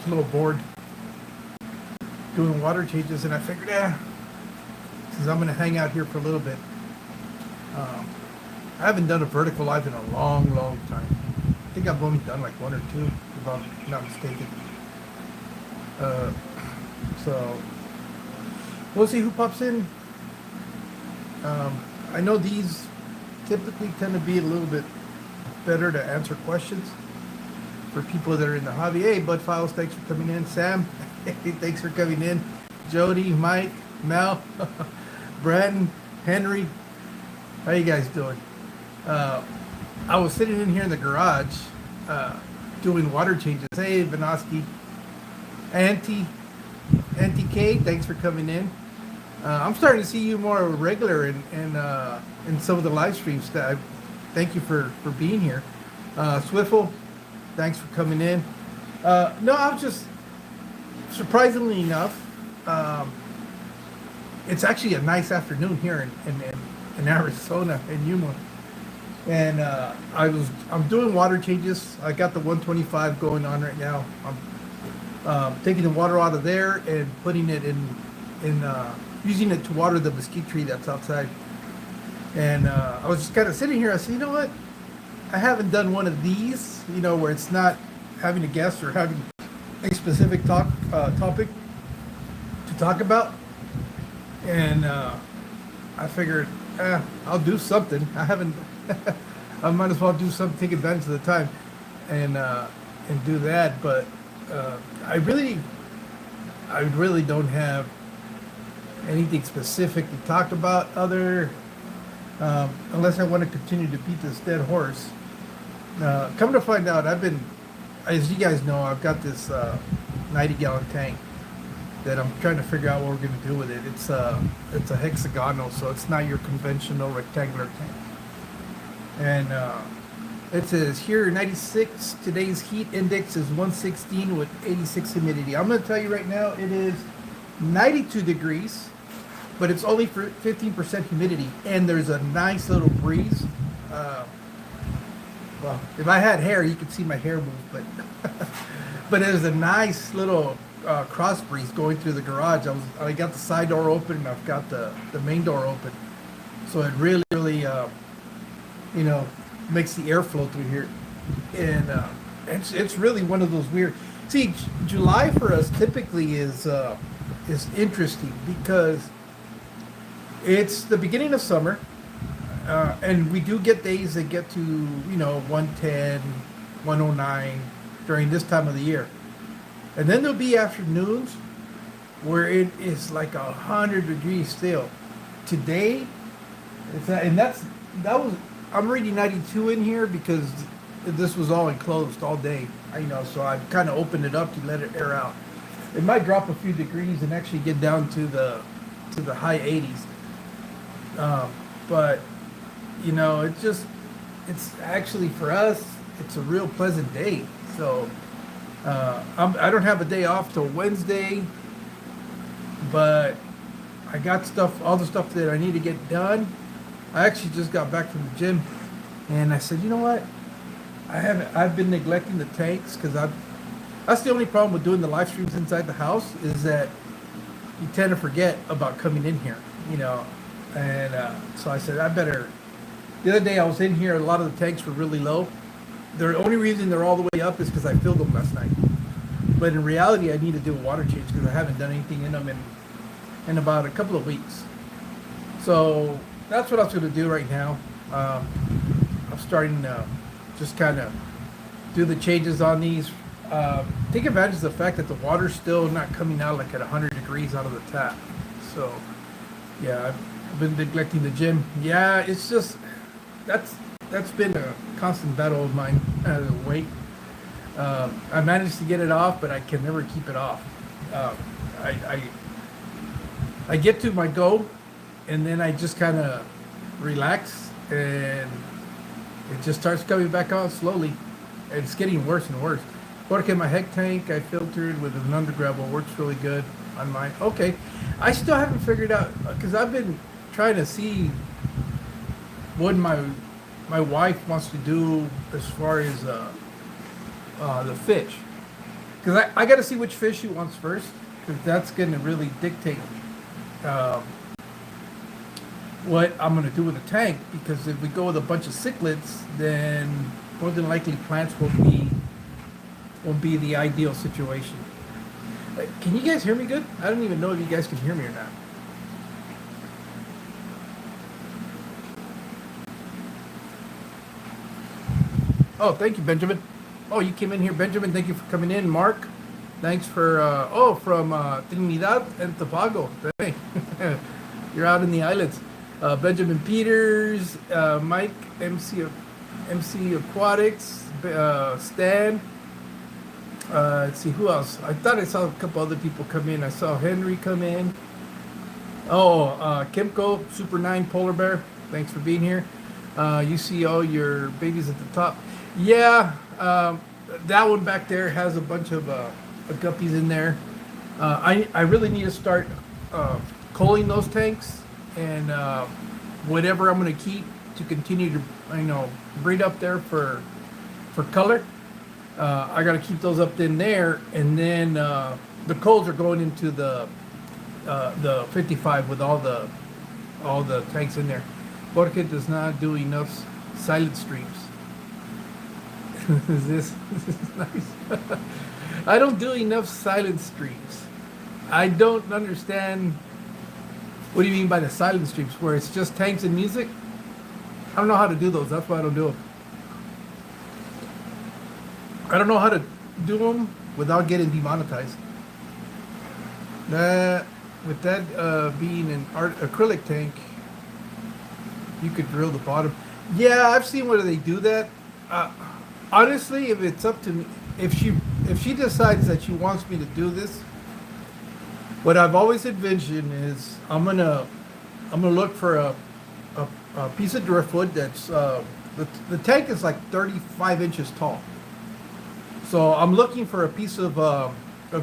a little bored doing water changes, and I figured, since I'm gonna hang out here for a little bit. I haven't done a vertical live in a long, long time. I think I've only done like one or two, if I'm not mistaken. So we'll see who pops in. I know these typically tend to be a little bit better to answer questions for people that are in the hobby. Hey, Bud Files, thanks for coming in. Sam, thanks for coming in. Jody, Mike, Mel, Brandon, Henry, how you guys doing? I was sitting in here in the garage doing water changes. Hey, Vanoski, Auntie K, thanks for coming in. I'm starting to see you more regular in some of the live streams. Thank you for being here. Swiffle, thanks for coming in. No, I was just, surprisingly enough, it's actually a nice afternoon here in Arizona, in Yuma. And I'm doing water changes. I got the 125 going on right now. I'm taking the water out of there and putting it in using it to water the mesquite tree that's outside. And I was just kind of sitting here. I said, you know what? I haven't done one of these, where it's not having a guest or having a specific topic to talk about. And I figured, I'll do something. I haven't. I might as well do something, take advantage of the time, and do that. But I really don't have anything specific to talk about unless I want to continue to beat this dead horse. Come to find out, as you guys know, I've got this 90-gallon tank that I'm trying to figure out what we're going to do with it. It's a hexagonal, so it's not your conventional rectangular tank. And it says here 96. Today's heat index is 116 with 86 humidity. I'm going to tell you right now, it is 92 degrees, but it's only for 15% humidity, and there's a nice little breeze. Well, if I had hair, you could see my hair move, but there's a nice little cross breeze going through the garage. I got the side door open, and I've got the main door open, so it really makes the airflow through here, and it's really one of those weird. See, July for us typically is interesting because it's the beginning of summer, and we do get days that get to 110, 109 during this time of the year, and then there'll be afternoons where it is like 100 degrees still. Today, I'm reading 92 in here because this was all enclosed all day, so I kind of opened it up to let it air out. It might drop a few degrees and actually get down to the high 80s. But it's actually for us, it's a real pleasant day. So I don't have a day off till Wednesday, but I got all the stuff that I need to get done. I actually just got back from the gym, and I said, you know what? I've been neglecting the tanks because that's the only problem with doing the live streams inside the house is that you tend to forget about coming in here, and so I said, the other day I was in here, a lot of the tanks were really low. The only reason they're all the way up is because I filled them last night. But in reality, I need to do a water change because I haven't done anything in them in about a couple of weeks. So that's what I was going to do right now. I'm starting to just kind of do the changes on these. Take advantage of the fact that the water's still not coming out like at 100 degrees out of the tap. So, yeah, I've been neglecting the gym. Yeah, it's just, that's been a constant battle of mine, weight. I managed to get it off, but I can never keep it off. I get to my goal, and then I just kind of relax, and it just starts coming back on slowly. It's getting worse and worse. Okay, my heck tank I filtered with an undergravel works really good on mine. Okay, I still haven't figured out because I've been trying to see what my wife wants to do as far as the fish. Because I got to see which fish he wants first, because that's going to really dictate um, what I'm going to do with the tank. Because if we go with a bunch of cichlids, then more than likely plants won't be the ideal situation. Can you guys hear me good? I don't even know if you guys can hear me or not. Oh, thank you, Benjamin. Oh, you came in here, Benjamin. Thank you for coming in. Mark, thanks for, from Trinidad and Tobago. Hey, you're out in the islands. Benjamin Peters, Mike, MC Aquatics, Stan. Let's see, who else? I thought I saw a couple other people come in. I saw Henry come in. Oh, Kimco, Super 9 Polar Bear. Thanks for being here. You see all your babies at the top. Yeah, that one back there has a bunch of guppies in there. I really need to start culling those tanks and whatever I'm going to keep to continue to breed up there for color. I got to keep those up in there, and then the culls are going into the 55 with all the tanks in there. Jorge does not do enough silent streams. This is nice. I don't do enough silent streams. I don't understand. What do you mean by the silent streams? Where it's just tanks and music? I don't know how to do those. That's why I don't do them. I don't know how to do them without getting demonetized. With that being an acrylic tank, you could drill the bottom. Yeah, I've seen where they do that. Honestly, if it's up to me, if she decides that she wants me to do this, what I've always envisioned is I'm gonna look for a piece of driftwood that's the tank is like 35 inches tall. So I'm looking for a piece of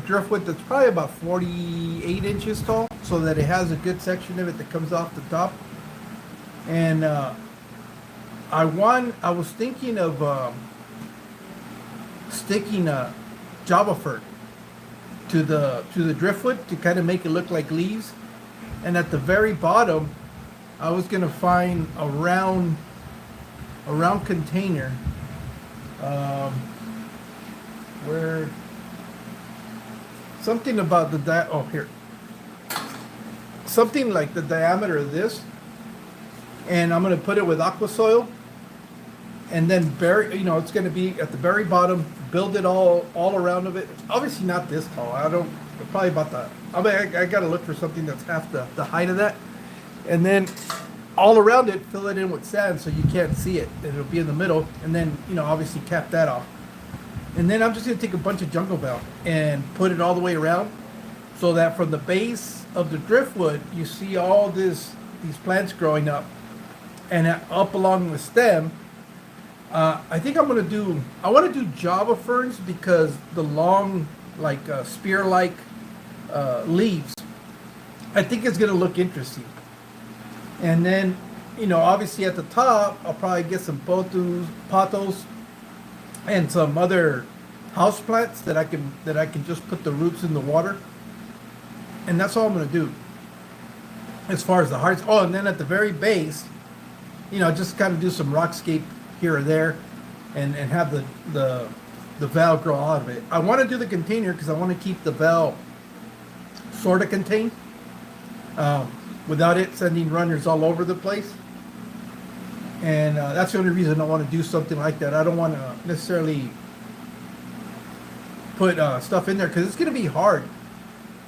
driftwood that's probably about 48 inches tall, so that it has a good section of it that comes off the top. And I was thinking of sticking a Java fern to the driftwood to kind of make it look like leaves. And at the very bottom, I was gonna find a round container where something about something like the diameter of this, and I'm gonna put it with aqua soil, and then bury. It's gonna be at the very bottom. Build it all around of it. Obviously not this tall. Probably about the. I gotta look for something that's half the height of that, and then all around it, fill it in with sand so you can't see it. And it'll be in the middle, and then obviously cap that off. And then I'm just gonna take a bunch of jungle bell and put it all the way around, so that from the base of the driftwood you see all these plants growing up, and up along the stem. I think I want to do Java ferns, because the long, like spear-like leaves, I think it's going to look interesting. And then, obviously at the top, I'll probably get some pothos, and some other house plants that I can just put the roots in the water. And that's all I'm going to do as far as the hearts. Oh, and then at the very base, just kind of do some rockscape here or there, and have the valve grow out of it. I want to do the container because I want to keep the valve sort of contained, without it sending runners all over the place. And that's the only reason I want to do something like that. I don't want to necessarily put stuff in there, because it's going to be hard.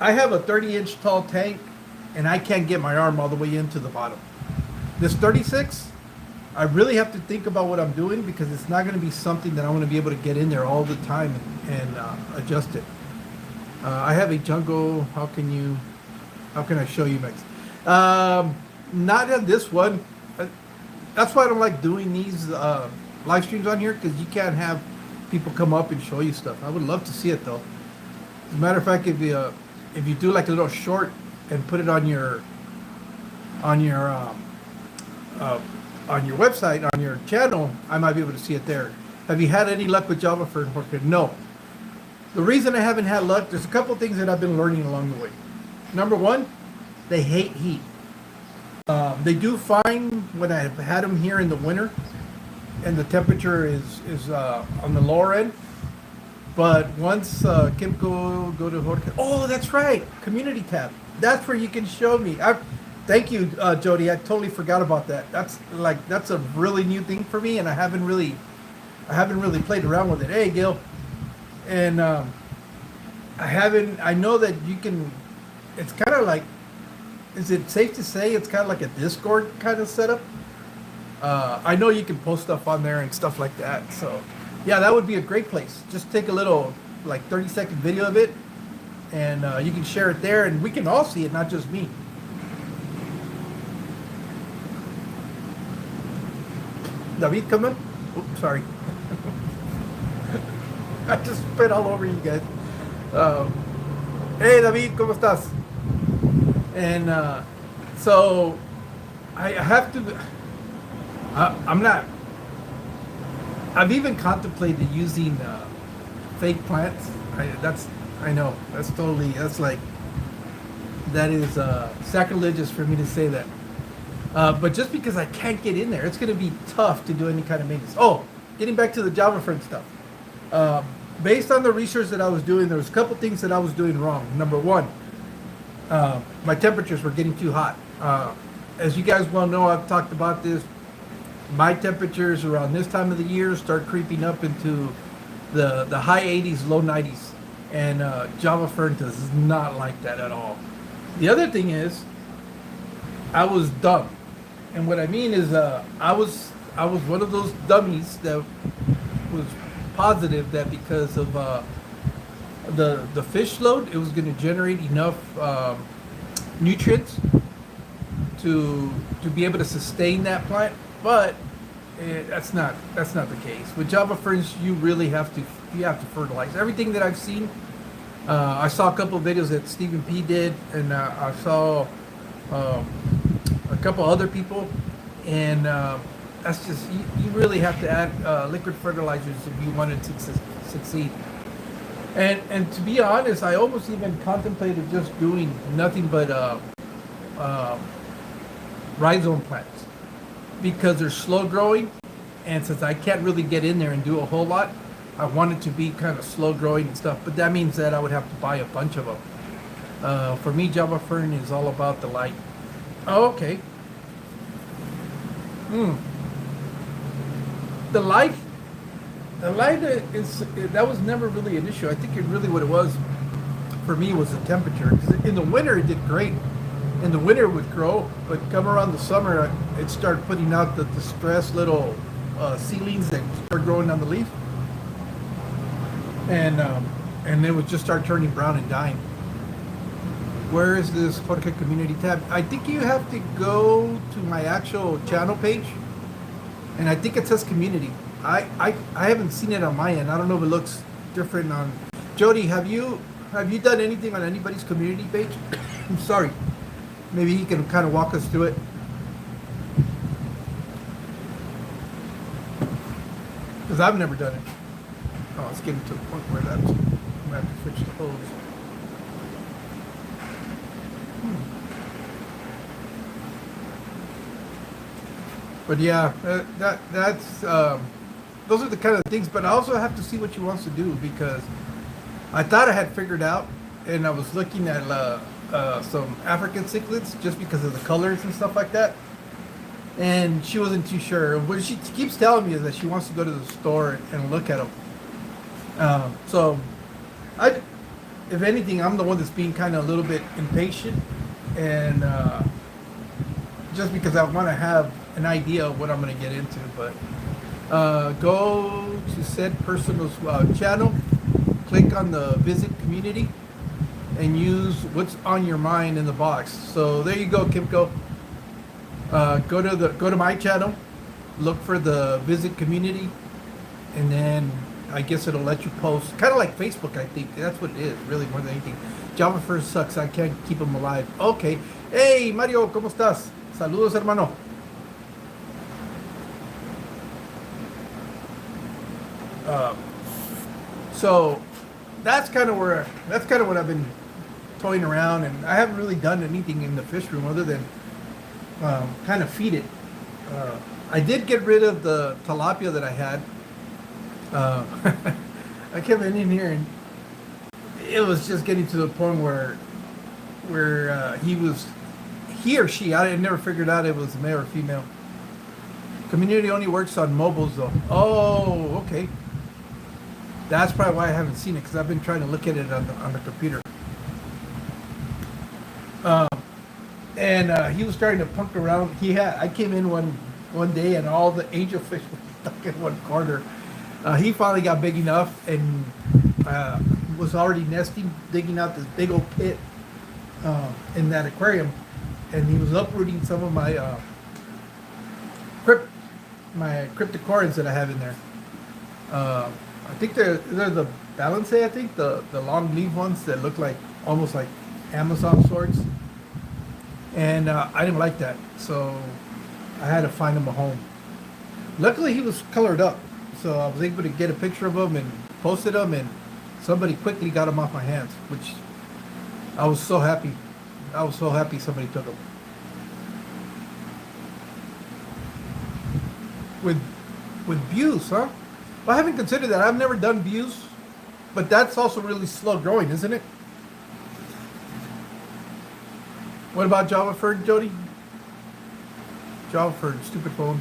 I have a 30-inch tall tank, and I can't get my arm all the way into the bottom. This 36, I really have to think about what I'm doing, because it's not going to be something that I'm going to be able to get in there all the time and adjust it. I have a jungle. How can I show you next? Not on this one. That's why I don't like doing these live streams on here, because you can't have people come up and show you stuff. I would love to see it though. As a matter of fact, if you do like a little short and put it on your website, on your channel, I might be able to see it there. Have you had any luck with Java fern, Jorge? No. The reason I haven't had luck, there's a couple things that I've been learning along the way. Number one, they hate heat. They do fine when I've had them here in the winter, and the temperature is on the lower end. But once Kim go to Jorge, oh, that's right, community tab. That's where you can show me. Thank you, Jody. I totally forgot about that. That's a really new thing for me, and I haven't really played around with it. Hey, Gil, and I know that you can. It's kind of like. Is it safe to say it's kind of like a Discord kind of setup? I know you can post stuff on there and stuff like that. So, yeah, that would be a great place. Just take a little, like, 30-second video of it, and you can share it there, and we can all see it, not just me. David, come in. Oops, sorry. I just spit all over you guys. Hey, David, ¿cómo estás? And so I have to. I'm not. I've even contemplated using fake plants. I know that's like that is sacrilegious for me to say that. But just because I can't get in there, it's going to be tough to do any kind of maintenance. Oh, getting back to the Java fern stuff. Based on the research that I was doing, there was a couple things that I was doing wrong. Number one. My temperatures were getting too hot. As you guys well know, I've talked about this. My temperatures around this time of the year start creeping up into the high 80s, low 90s. And Java fern does not like that at all. The other thing is, I was dumb. And what I mean is, I was one of those dummies that was positive that because of the fish load, it was going to generate enough nutrients to be able to sustain that plant, but that's not the case. With Java ferns, you really have to fertilize. Everything that I've seen, I saw a couple of videos that Stephen P did, and I saw a couple other people, and that's just you really have to add liquid fertilizers if you wanted to succeed. And to be honest, I almost even contemplated just doing nothing but rhizome plants because they're slow growing, and since I can't really get in there and do a whole lot, I wanted to be kind of slow growing and stuff. But that means that I would have to buy a bunch of them. For me, Java fern is all about the light. Oh, okay. The light that was never really an issue. I think what it was for me was the temperature. 'Cause in the winter it did great. In the winter it would grow, but come around the summer it started putting out the distressed little seedlings that start growing on the leaf, and it would just start turning brown and dying. Where is this Jorge community tab? I think you have to go to my actual channel page, and I think it says community. I haven't seen it on my end. I don't know if it looks different on. Jody, have you done anything on anybody's community page? I'm sorry. Maybe he can kind of walk us through it. Because I've never done it. Oh, it's getting to the point where I'm gonna have to switch the hose. But yeah, that's those are the kind of things. But I also have to see what she wants to do, because I thought I had figured out, and I was looking at some African cichlids just because of the colors and stuff like that. And she wasn't too sure. What she keeps telling me is that she wants to go to the store and look at them. So, if anything, I'm the one that's being kind of a little bit impatient, and just because I want to have an idea of what I'm going to get into. But go to said person's channel, click on the visit community, and use what's on your mind in the box. So there you go, Kimco. Go to my channel, look for the visit community, and then I guess it'll let you post. Kind of like Facebook, I think. That's what it is, really, more than anything. Java first sucks. I can't keep them alive. Okay. Hey, Mario, ¿cómo estás? Saludos, hermano. So that's kind of what I've been toying around, and I haven't really done anything in the fish room other than kind of feed it. I did get rid of the tilapia that I had. I came in here and it was just getting to the point where he or she, I never figured out it was male or female. Community only works on mobiles though. Oh, okay. That's probably why I haven't seen it, because I've been trying to look at it on the computer. And he was starting to punk around. I came in one day and all the angelfish were stuck in one corner. He finally got big enough and was already nesting, digging out this big old pit in that aquarium, and he was uprooting some of my cryptocoryns that I have in there. I think they're the balance, I think the long leaf ones that look like almost like Amazon swords, and I didn't like that, so I had to find him a home. Luckily, he was colored up, so I was able to get a picture of him and posted him, and somebody quickly got him off my hands, which I was so happy. I was so happy somebody took him. With views, huh? Well, I haven't considered that. I've never done views, but that's also really slow growing, isn't it? What about Java Fern, Jody? Java Fern, stupid phone.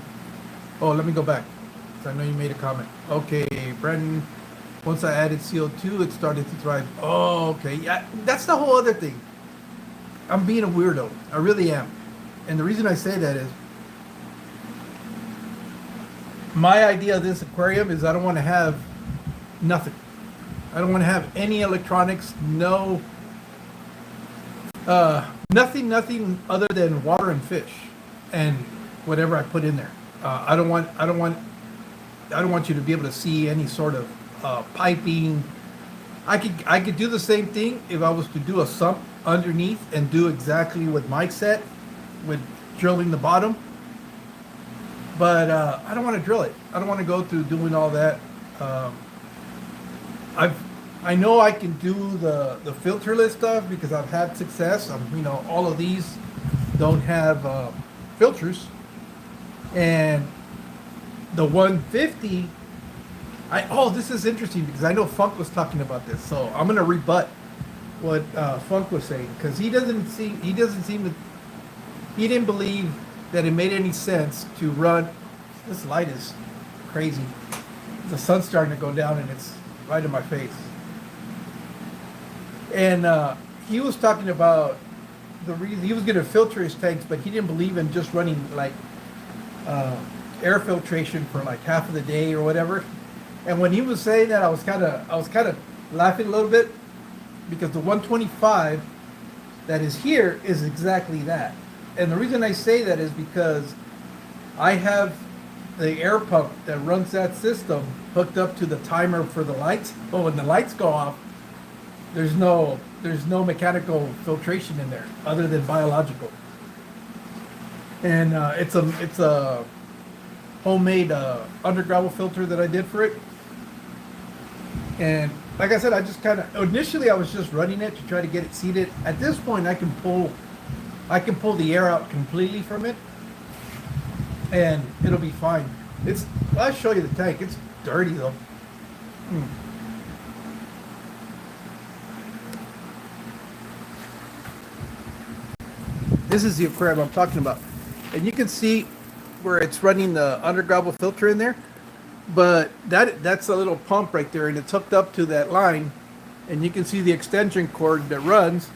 Oh, let me go back, 'cause I know you made a comment. Okay, Brandon, once I added CO2, it started to thrive. Oh, okay. Yeah, that's the whole other thing. I'm being a weirdo. I really am. And the reason I say that is, my idea of this aquarium is I don't want to have nothing. I don't want to have any electronics, nothing other than water and fish and whatever I put in there. I don't want you to be able to see any sort of piping. I could do the same thing if I was to do a sump underneath and do exactly what Mike said with drilling the bottom. But I don't want to drill it. I don't want to go through doing all that. I know I can do the filterless stuff because I've had success. All of these don't have filters, and the 150. This is interesting because I know Funk was talking about this, so I'm gonna rebut what Funk was saying, because he didn't believe that it made any sense to run. This light is crazy. The sun's starting to go down and it's right in my face. And he was talking about the reason he was going to filter his tanks, but he didn't believe in just running like air filtration for like half of the day or whatever. And when he was saying that, I was kind of laughing a little bit, because the 125 that is here is exactly that. And the reason I say that is because I have the air pump that runs that system hooked up to the timer for the lights. But when the lights go off, there's no mechanical filtration in there other than biological. And it's a homemade undergravel filter that I did for it. And like I said, I just initially I was just running it to try to get it seated. At this point, I can pull the air out completely from it, and it'll be fine. I'll show you the tank. It's dirty though. This is the aquarium I'm talking about, and you can see where it's running the undergravel filter in there. But that's a little pump right there, and it's hooked up to that line, and you can see the extension cord that runs,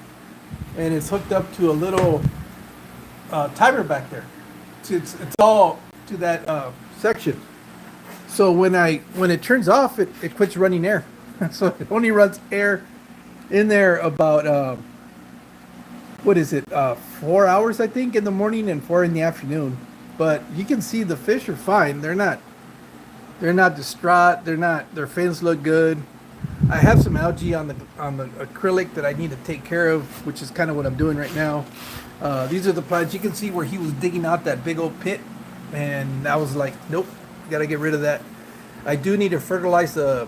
and it's hooked up to a little timer back there. It's all to that section. So when it turns off, it quits running air. So it only runs air in there about 4 hours, I think, in the morning and 4 in the afternoon. But you can see the fish are fine. They're not distraught. Their fins look good. I have some algae on the acrylic that I need to take care of, which is kind of what I'm doing right now. These are the plants. You can see where he was digging out that big old pit, and I was like, nope, got to get rid of that. I do need to fertilize the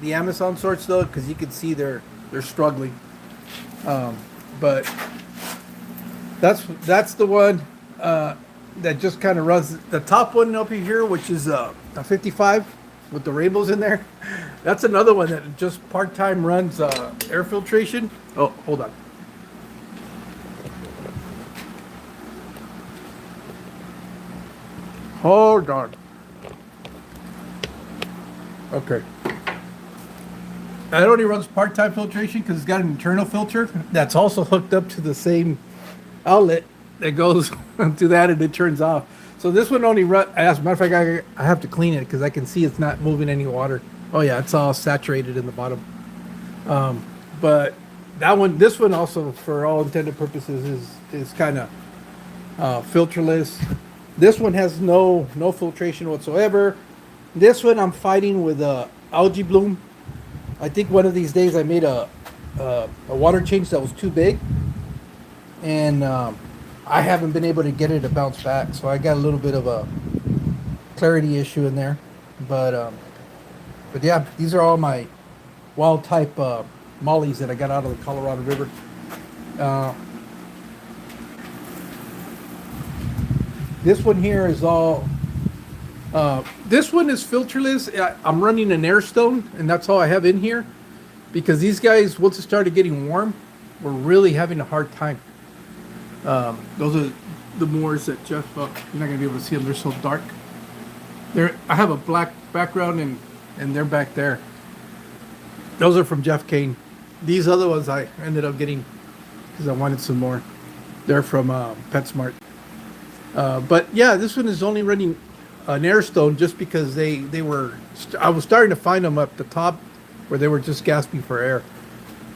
the Amazon sorts though, because you can see they're struggling. But that's the one that just kind of runs the top one up here, which is a 55 with the rainbows in there. That's another one that just part-time runs air filtration. Oh, hold on. Hold on. Okay. That only runs part-time filtration because it's got an internal filter that's also hooked up to the same outlet that goes to that, and it turns off. So this one only runs. As a matter of fact, I have to clean it because I can see it's not moving any water. Oh yeah, it's all saturated in the bottom. But this one also, for all intended purposes, is kind of filterless. This one has no filtration whatsoever. This one I'm fighting with algae bloom. I think one of these days I made a water change that was too big, and I haven't been able to get it to bounce back. So I got a little bit of a clarity issue in there. But yeah, these are all my wild type mollies that I got out of the Colorado River. This one here is all. This one is filterless. I'm running an air stone, and that's all I have in here, because these guys, once it started getting warm, were really having a hard time. Those are the moors that Jeff. You're not gonna be able to see them; they're so dark. I have a black background, and they're back there. Those are from Jeff Kane. These other ones I ended up getting because I wanted some more. They're from PetSmart. But yeah, this one is only running an air stone just because they were. I was starting to find them up the top where they were just gasping for air.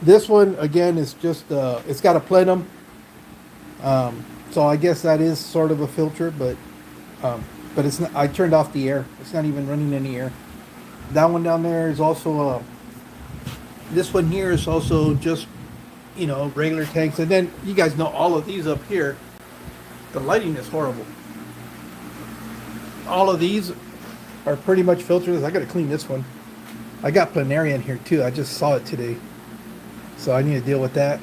This one again is just it's got a plenum, so I guess that is sort of a filter, but it's not. I turned off the air. It's not even running any air. That one down there is also this one here is also just regular tanks, and then you guys know all of these up here. The lighting is horrible. All of these are pretty much filters. I got to clean this one. I got planaria in here too. I just saw it today, so I need to deal with that.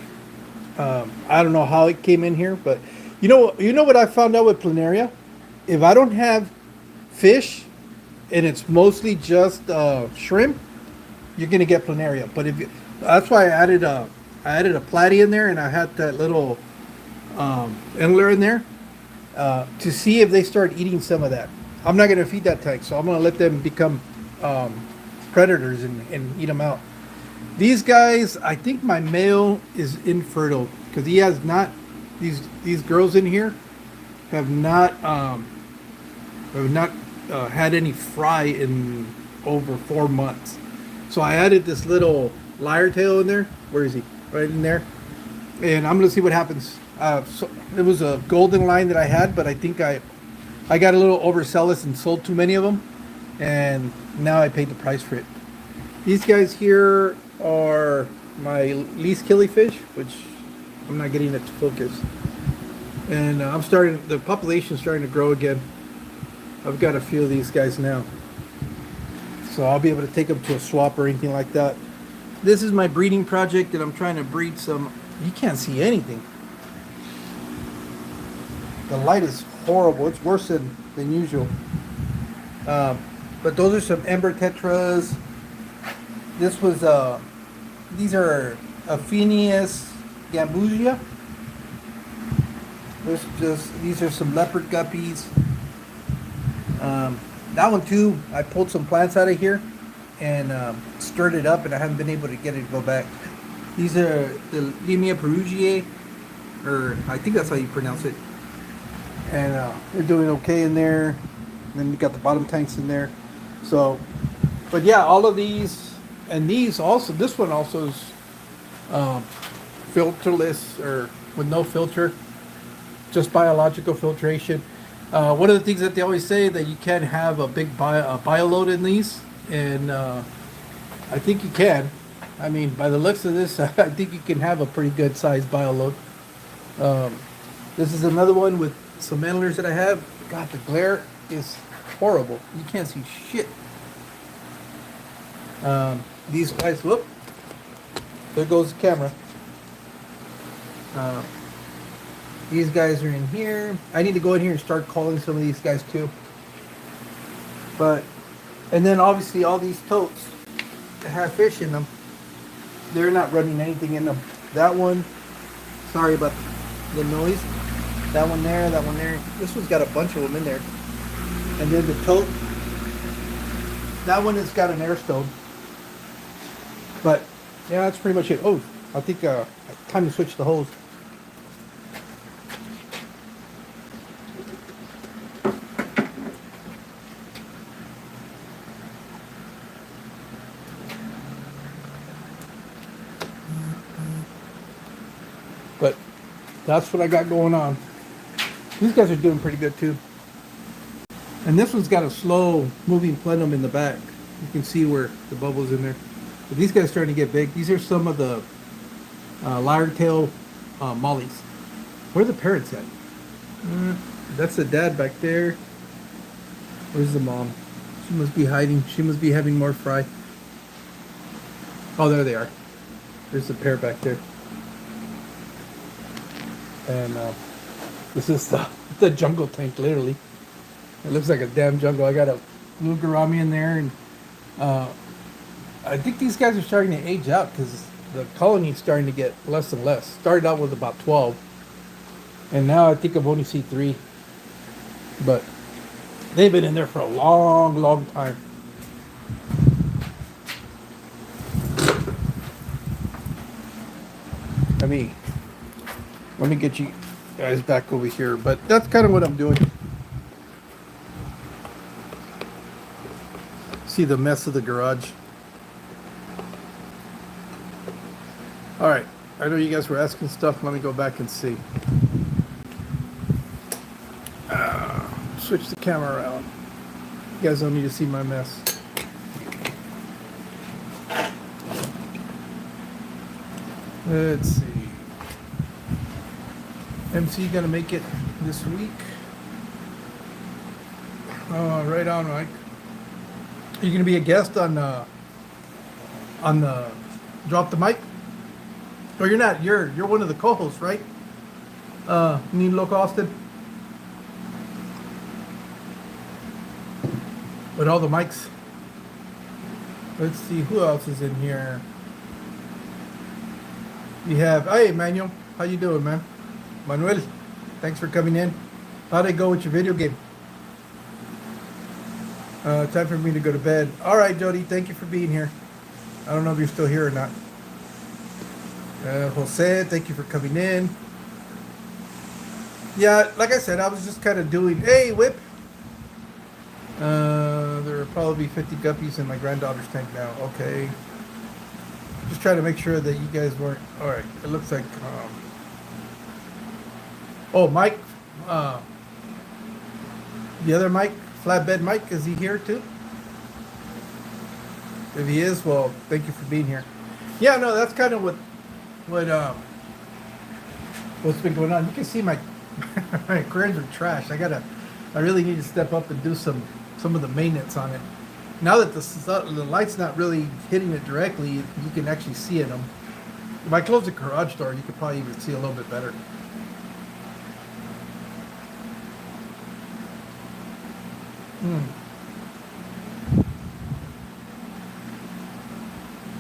I don't know how it came in here, but you know what I found out with planaria? If I don't have fish and it's mostly just shrimp, you're gonna get planaria. But that's why I added a platy in there, and I had that little endler in there to see if they start eating some of that. I'm not gonna feed that tank, so I'm gonna let them become predators and eat them out. These guys, I think my male is infertile because he has not. These girls in here have not had any fry in over 4 months. So I added this little lyre tail in there. Where is he? Right in there. And I'm gonna see what happens. So it was a golden line that I had, but I think I got a little overzealous and sold too many of them, and now I paid the price for it. These guys here are my least killifish, which I'm not getting it to focus. And the population's starting to grow again. I've got a few of these guys now. So I'll be able to take them to a swap or anything like that. This is my breeding project that I'm trying to breed some. You can't see anything. The light is horrible. It's worse than usual. But those are some ember tetras. This was these are Aphenius gambusia. These are some leopard guppies. That one too, I pulled some plants out of here and stirred it up, and I haven't been able to get it to go back. These are the Limia perugiae, or I think that's how you pronounce it. And they're doing okay in there. And then you got the bottom tanks in there. So, but yeah, all of these, and these also, this one also is filterless, or with no filter, just biological filtration. One of the things that they always say that you can have a big bio load in these, and I think you can. I mean, by the looks of this, I think you can have a pretty good sized bio load. This is another one with some antlers that I have. God, the glare is horrible. You can't see shit. these guys, whoop, there goes the camera. These guys are in here. I need to go in here and start calling some of these guys too. But, and then obviously all these totes that have fish in them, they're not running anything in them. That one, sorry about the noise. That one there, that one there. This one's got a bunch of them in there. And then the tote, that one has got an air stove. But yeah, that's pretty much it. Oh, I think time to switch the hose. But that's what I got going on. These guys are doing pretty good too. And this one's got a slow moving plenum in the back. You can see where the bubble's in there. But these guys are starting to get big. These are some of the lyre tail mollies. Where are the parrots at? That's the dad back there. Where's the mom? She must be hiding. She must be having more fry. Oh, there they are. There's the pair back there. And this is the jungle tank, literally. It looks like a damn jungle. I got a little gourami in there, and I think these guys are starting to age out because the colony is starting to get less and less. Started out with about 12, and now I think I've only seen 3. But they've been in there for a long, long time. Let me get you guys back over here. But that's kind of what I'm doing. See the mess of the garage. All right, I know you guys were asking stuff. Let me go back and see. Switch the camera around. You guys don't need to see my mess. Let's see. MC gonna make it this week. Right on, Mike. Are you gonna be a guest on the Drop the Mic? Oh, you're not. You're one of the co-hosts, right? Need Loco Austin. With all the mics. Let's see who else is in here. We have. Hey, Manuel. How you doing, man? Manuel, thanks for coming in. How'd it go with your video game? Time for me to go to bed. All right, Jody, thank you for being here. I don't know if you're still here or not. Jose, thank you for coming in. Yeah, like I said, I was just kind of doing, hey, Whip. There will probably be 50 guppies in my granddaughter's tank now. Okay. Just trying to make sure that you guys weren't. All right, it looks like. Oh, Mike. The other Mike, Flatbed Mike, is he here too? If he is, well, thank you for being here. Yeah, no, that's kind of what's been going on. You can see my my curtains are trash. I really need to step up and do some of the maintenance on it. Now that the light's not really hitting it directly, you can actually see in them. If I close the garage door, you could probably even see a little bit better.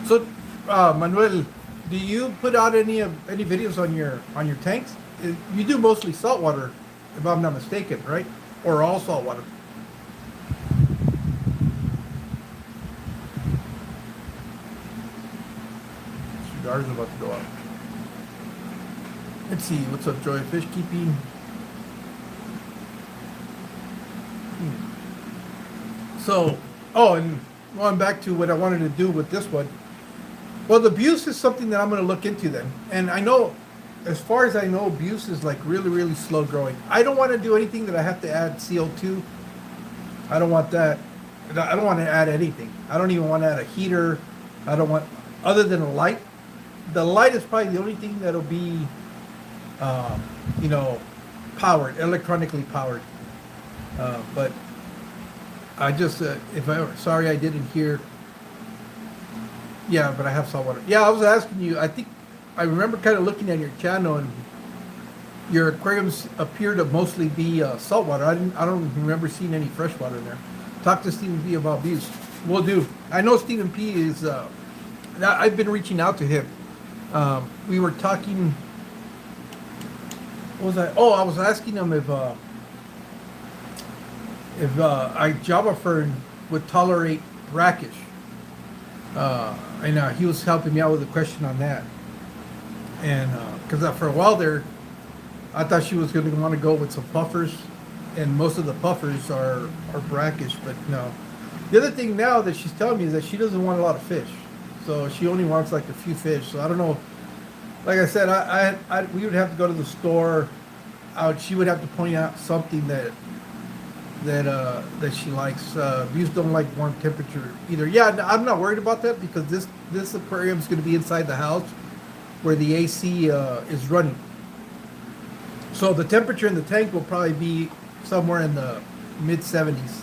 So, Manuel, do you put out any videos on your tanks? You do mostly saltwater, if I'm not mistaken, right? Or all saltwater? Cigar's about to go out. Let's see, what's up, Joy? Fish keeping. So, and going back to what I wanted to do with this one. Well, the Buse is something that I'm going to look into then. And I know, as far as I know, Buse is like really, really slow growing. I don't want to do anything that I have to add CO2. I don't want that. I don't want to add anything. I don't even want to add a heater. I don't want, other than a light. The light is probably the only thing that'll be, powered, electronically powered. But I just, sorry I didn't hear Yeah, but I have saltwater. Yeah, I was asking you. I think I remember kind of looking at your channel, and your aquariums appear to mostly be saltwater. I don't remember seeing any freshwater in there. Talk to Stephen P about views. Will do. I know Stephen P is. I've been reaching out to him. We were talking. What was I? Oh, I was asking him if I Java fern would tolerate brackish. And he was helping me out with a question on that. And because for a while there, I thought she was going to want to go with some puffers, and most of the puffers are brackish, but no. The other thing now that she's telling me is that she doesn't want a lot of fish, so she only wants like a few fish. So I don't know. Like I said, we would have to go to the store. She would have to point out something that she likes. Views don't like warm temperature either. Yeah, I'm not worried about that because this aquarium is going to be inside the house where the AC is running. So the temperature in the tank will probably be somewhere in the mid 70s.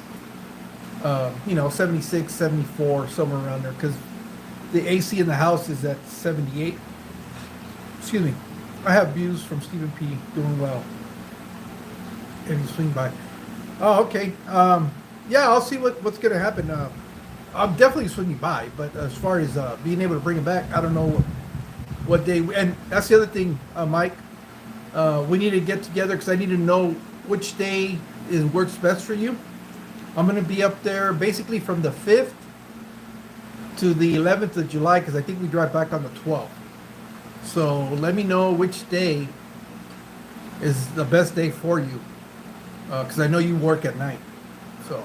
76, 74, somewhere around there, because the AC in the house is at 78. Excuse me. I have views from Stephen P. doing well. And you swing by. Oh, okay. Yeah, I'll see what's going to happen. I'm definitely swinging by, but as far as being able to bring it back, I don't know what day. And that's the other thing, Mike. We need to get together because I need to know which day works best for you. I'm going to be up there basically from the 5th to the 11th of July because I think we drive back on the 12th. So let me know which day is the best day for you because I know you work at night. So.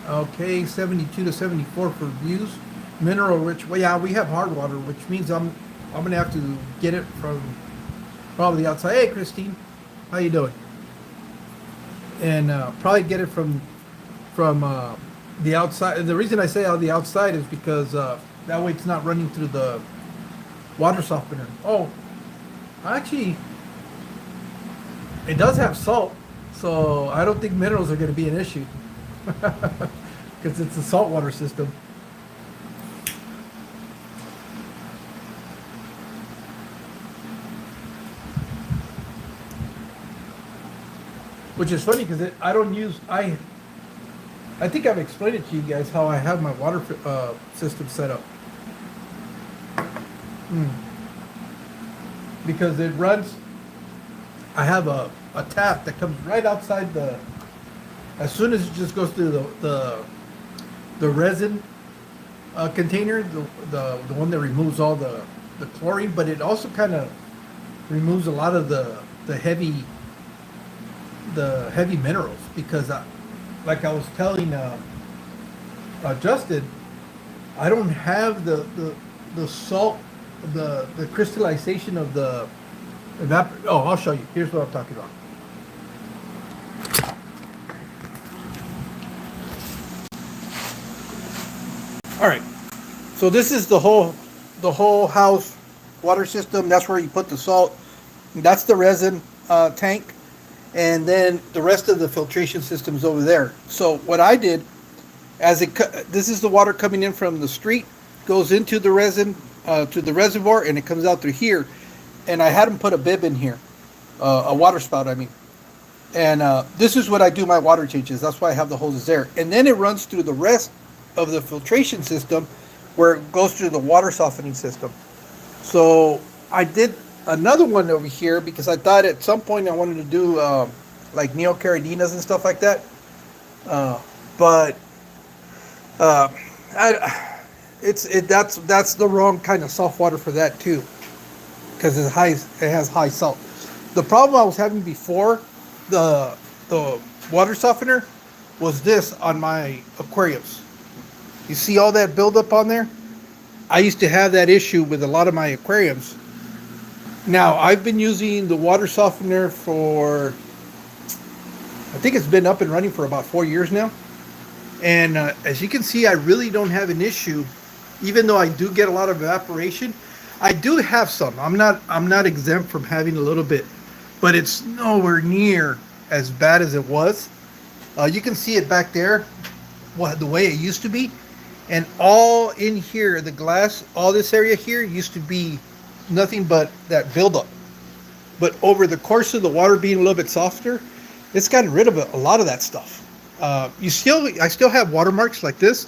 Okay, 72 to 74 for views. Mineral rich. Well, yeah, we have hard water, which means I'm gonna have to get it from probably outside. Hey, Christine, how you doing? And probably get it from the outside. And the reason I say on the outside is because that way it's not running through the water softener. Oh, actually, it does have salt, so I don't think minerals are going to be an issue because it's a saltwater system. Which is funny because I think I've explained it to you guys how I have my water system set up. Because it runs, I have a tap that comes right outside as soon as it just goes through the resin container, the one that removes all the chlorine, but it also kind of removes a lot of the heavy minerals because like I was telling Justin, I don't have the salt, the crystallization of the I'll show you. Here's what I'm talking about. All right, so this is the whole house water system. That's where you put the salt. That's the resin tank. And then the rest of the filtration system's over there. So what I did, this is the water coming in from the street, goes into the resin, to the reservoir, and it comes out through here. And I had them put a bib in here, a water spout, I mean. And this is what I do my water changes. That's why I have the hoses there. And then it runs through the rest of the filtration system where it goes through the water softening system. So I did another one over here because I thought at some point I wanted to do like neocaradinas and stuff like that, but that's the wrong kind of soft water for that too, because it has high salt. The problem I was having before the water softener was this on my aquariums. You see all that buildup on there? I used to have that issue with a lot of my aquariums. Now, I've been using the water softener for, I think it's been up and running for about 4 years now. And as you can see, I really don't have an issue, even though I do get a lot of evaporation. I do have some. I'm not exempt from having a little bit, but it's nowhere near as bad as it was. You can see it back there, the way it used to be, and all in here, the glass, all this area here used to be nothing but that buildup. But over the course of the water being a little bit softer, it's gotten rid of a lot of that stuff. I still have watermarks like this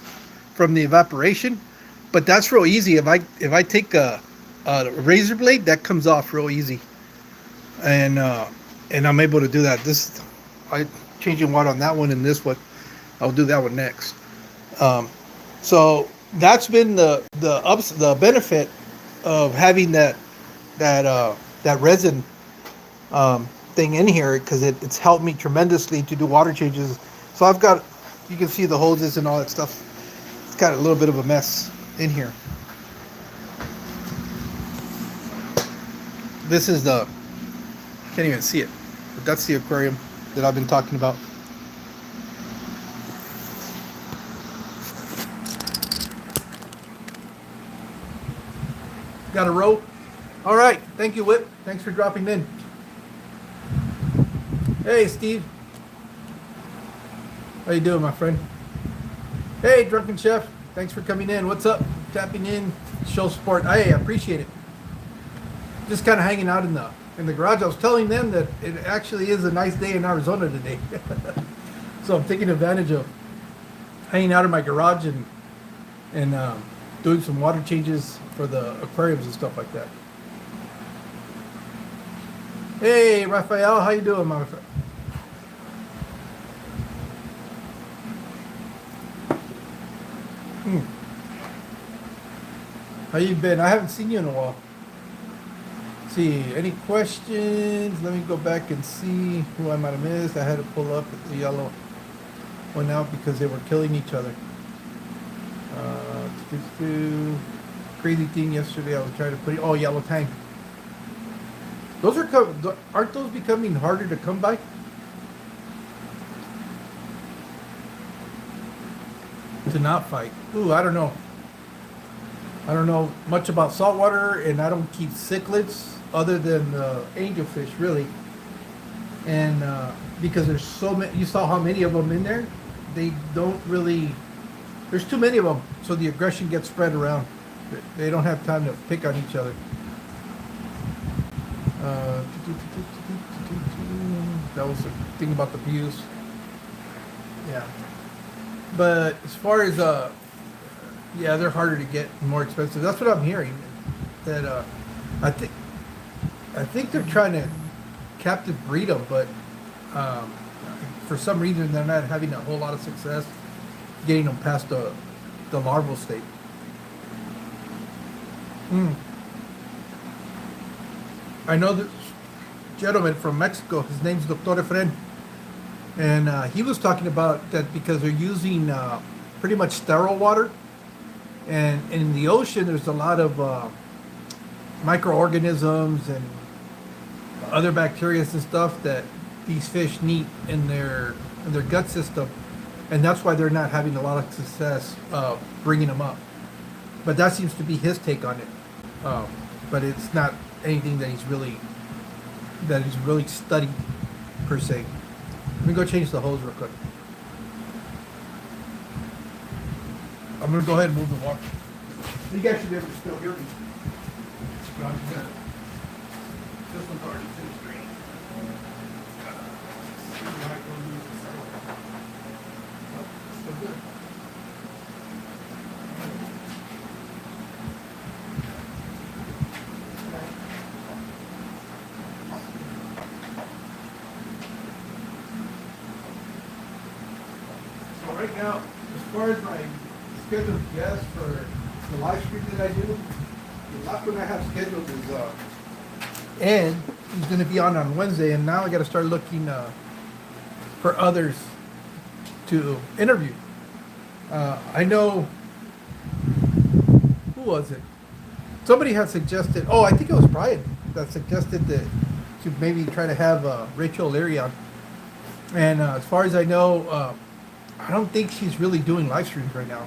from the evaporation, but that's real easy. If I take a razor blade, that comes off real easy, and I'm able to do that. I changing water on that one and this one. I'll do that one next. So that's been the benefit of having that resin thing in here, because it's helped me tremendously to do water changes. So you can see the hoses and all that stuff. It's got a little bit of a mess in here. This is can't even see it, but that's the aquarium that I've been talking about. Got a rope? All right. Thank you, Whip. Thanks for dropping in. Hey, Steve. How you doing, my friend? Hey, Drunken Chef. Thanks for coming in. What's up? Tapping in. Show support. Hey, I appreciate it. Just kind of hanging out in the garage. I was telling them that it actually is a nice day in Arizona today. So I'm taking advantage of hanging out in my garage and doing some water changes for the aquariums and stuff like that. Hey, Raphael, how you doing, my friend? How you been? I haven't seen you in a while. Let's see, any questions? Let me go back and see who I might have missed. I had to pull up the yellow one out because they were killing each other. Crazy thing yesterday. I was trying to put it. Oh, yellow tang. Aren't those becoming harder to come by? To not fight. Ooh, I don't know. I don't know much about saltwater, and I don't keep cichlids other than angelfish, really. And because there's so many, you saw how many of them in there. They don't really. There's too many of them, so the aggression gets spread around. They don't have time to pick on each other. That was the thing about the views. Yeah. But as far as yeah, they're harder to get and more expensive. That's what I'm hearing. That I think they're trying to captive breed them, but for some reason they're not having a whole lot of success getting them past the larval state. I know this gentleman from Mexico. His name's Dr. Efren, and he was talking about that because they're using pretty much sterile water, and in the ocean there's a lot of microorganisms and other bacteria and stuff that these fish need in their gut system, and that's why they're not having a lot of success bringing them up. But that seems to be his take on it. But it's not anything that he's really studied per se. Let me go change the hose real quick. I'm gonna go ahead and move the water. You guys should be able to still hear me. No, I'm gonna, this one's already finished draining. Still good. So right now, as far as my scheduled guests for the live stream that I do, the last one I have scheduled is Ed. He's going to be on Wednesday, and now I got to start looking for others to interview. I know, who was it? Somebody had suggested. Oh, I think it was Brian that suggested that to maybe try to have Rachel Leary on. And as far as I know, I don't think she's really doing live streams right now.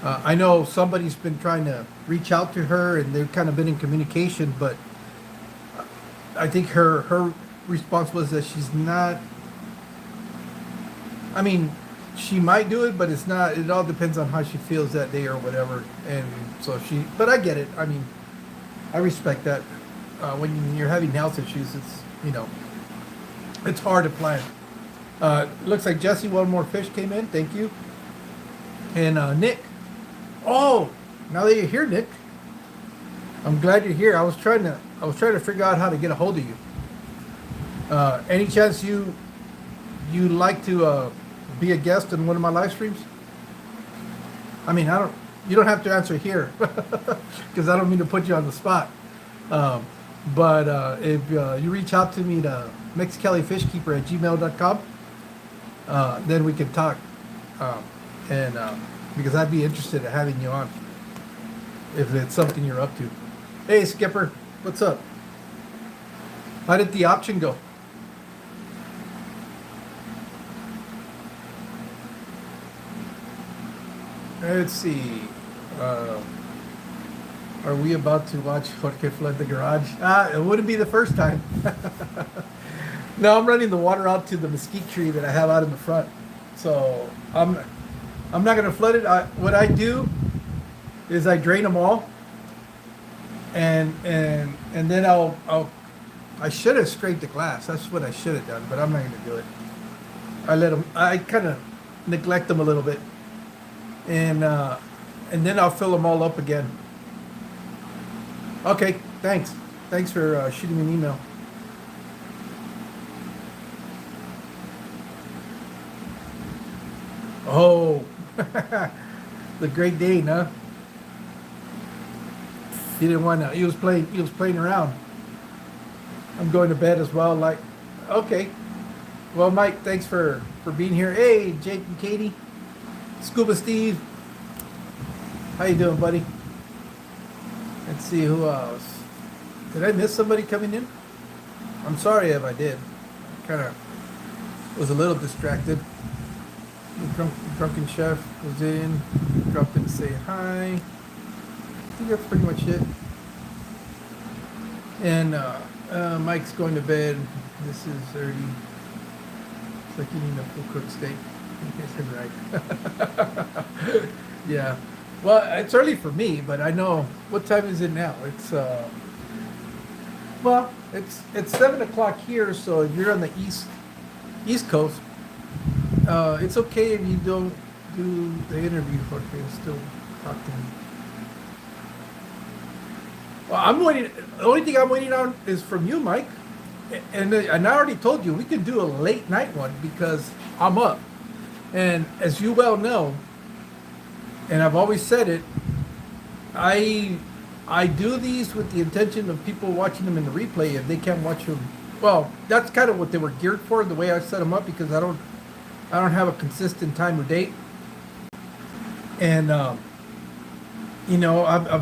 I know somebody's been trying to reach out to her, and they've kind of been in communication, but I think her response was that she's not I mean, she might do it, but it's not. It all depends on how she feels that day or whatever. And so she. But I get it. I mean, I respect that. When you're having health issues, it's hard to plan. Looks like Jesse, one more fish came in. Thank you. And Nick. Oh, now that you're here, Nick, I'm glad you're here. I was trying to figure out how to get a hold of you. Any chance you like to be a guest in one of my live streams? I mean, you don't have to answer here because I don't mean to put you on the spot. But if you reach out to me to Mexicali Fishkeeper at gmail.com, then we can talk. And because I'd be interested in having you on if it's something you're up to. Hey, Skipper, what's up? How did the auction go? Let's see. Are we about to watch Jorge flood the garage? It wouldn't be the first time. No, I'm running the water out to the mesquite tree that I have out in the front. So I'm not gonna flood it. What I do is I drain them all, and then I should have scraped the glass. That's what I should have done, but I'm not gonna do it. I kind of neglect them a little bit, and then I'll fill them all up again. Okay, thanks. Thanks for shooting me an email. Oh, the Great Dane, huh? He didn't want to. He was playing around. I'm going to bed as well. Like, okay. Well, Mike, thanks for being here. Hey, Jake and Katie, Scuba Steve, how you doing, buddy? Let's see who else. Did I miss somebody coming in? I'm sorry if I did. Kind of was a little distracted. Drunken Chef was in. Dropped in to say hi. I think that's pretty much it. And Mike's going to bed. This is 30. It's like eating a full cooked steak. I guess I'm right. Yeah. Well, it's early for me, but I know what time is it now? It's well, it's 7 o'clock here. So if you're on the East Coast, it's okay if you don't do the interview for me. Still talk to me. Well, I'm waiting. The only thing I'm waiting on is from you, Mike. And I already told you we could do a late night one because I'm up. And as you well know, and I've always said it, I do these with the intention of people watching them in the replay if they can't watch them. Well, that's kind of what they were geared for, the way I set them up, because I don't have a consistent time or date. And I've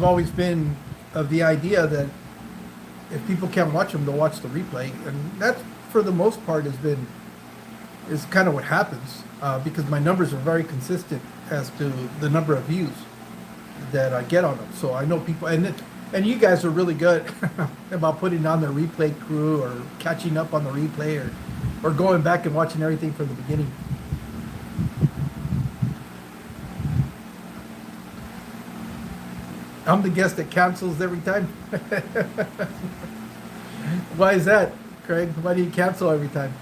always been of the idea that if people can't watch them, they'll watch the replay, and that's for the most part is kind of what happens because my numbers are very consistent as to the number of views that I get on them. So I know people, and you guys are really good about putting on the replay crew or catching up on the replay or going back and watching everything from the beginning. I'm the guest that cancels every time. Why is that, Craig? Why do you cancel every time?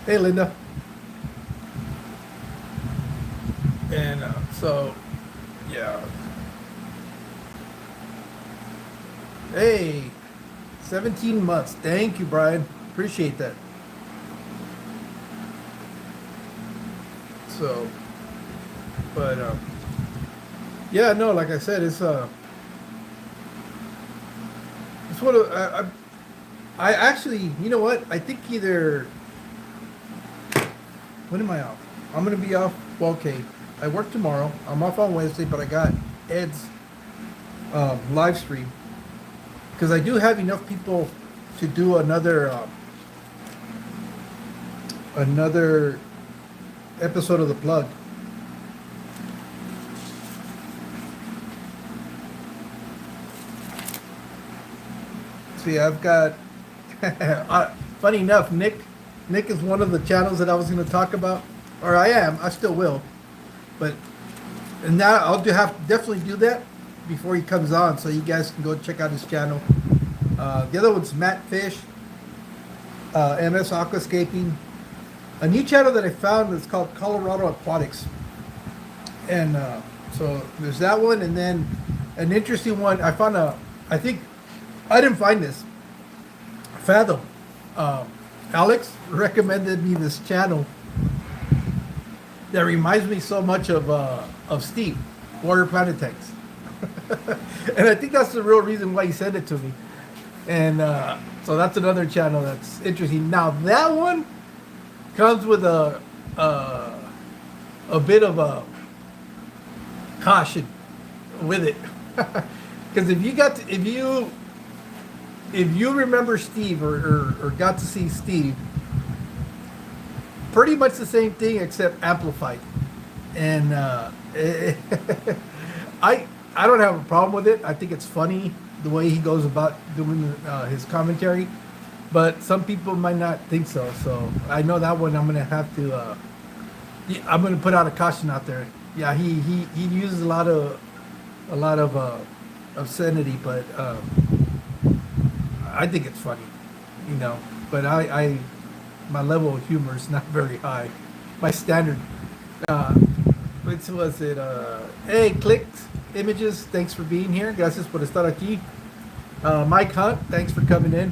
Hey, Linda. And yeah. Hey, 17 months. Thank you, Brian. Appreciate that. So, but yeah, no, like I said, it's what I actually, you know what? I think either. When am I off? I'm gonna be off. Well, okay, I work tomorrow. I'm off on Wednesday, but I got Ed's live stream because I do have enough people to do another episode of The Plug. see, I've got. Funny enough, Nick is one of the channels that I was going to talk about, or I am. I still will, but and now definitely do that before he comes on, so you guys can go check out his channel. The other one's Matt Fish, MS Aquascaping. A new channel that I found is called Colorado Aquatics, and so there's that one, and then an interesting one. I found I think I didn't find this. Fathom. Alex recommended me this channel that reminds me so much of Steve, Warrior Planet Tanks. And I think that's the real reason why he sent it to me. And so that's another channel that's interesting. Now that one comes with a bit of a caution with it, because if you remember Steve or got to see Steve, pretty much the same thing except amplified. And I don't have a problem with it. I think it's funny the way he goes about doing his commentary, but some people might not think so. So I know that one I'm gonna have to. I'm gonna put out a caution out there. Yeah, he uses a lot of obscenity, but. I think it's funny, but my level of humor is not very high. My standard, which was it? Hey, clicked images. Thanks for being here. Gracias por estar aquí. Mike Hunt, thanks for coming in.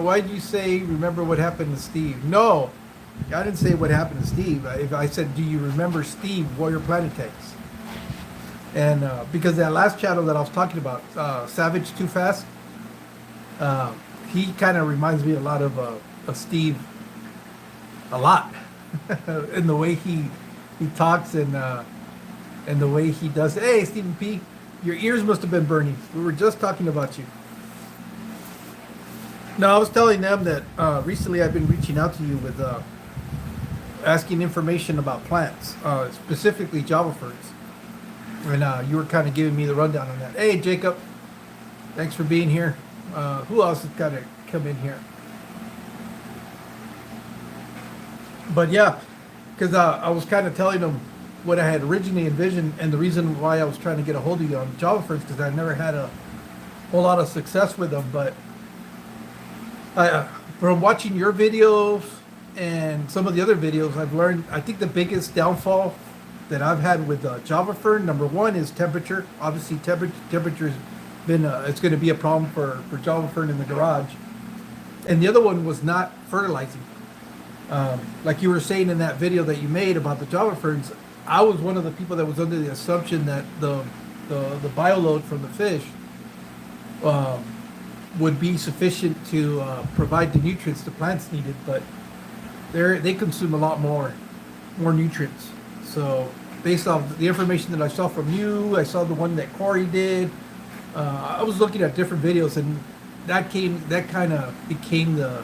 Why did you say remember what happened to Steve? No, I didn't say what happened to Steve. I said, do you remember Steve, Warrior Planet Tanks? And because that last channel that I was talking about, Savage Too Fast, he kind of reminds me a lot of Steve, a lot, in the way he talks and the way he does. Hey, Stephen P, your ears must have been burning. We were just talking about you. No, I was telling them that recently I've been reaching out to you with asking information about plants, specifically Java ferns. And you were kind of giving me the rundown on that. Hey, Jacob, thanks for being here. Who else has got to come in here? But yeah, because I was kind of telling them what I had originally envisioned, and the reason why I was trying to get a hold of you on Java ferns, because I never had a whole lot of success with them. But from watching your videos and some of the other videos, I've learned, I think the biggest downfall that I've had with Java fern, number one, is temperature. Obviously, temperature's been it's going to be a problem for Java fern in the garage. And the other one was not fertilizing. Like you were saying in that video that you made about the Java ferns, I was one of the people that was under the assumption that the bioload from the fish would be sufficient to provide the nutrients the plants needed, but they consume a lot more nutrients. So based off the information that I saw from you, I saw the one that Corey did. I was looking at different videos, and that kind of became the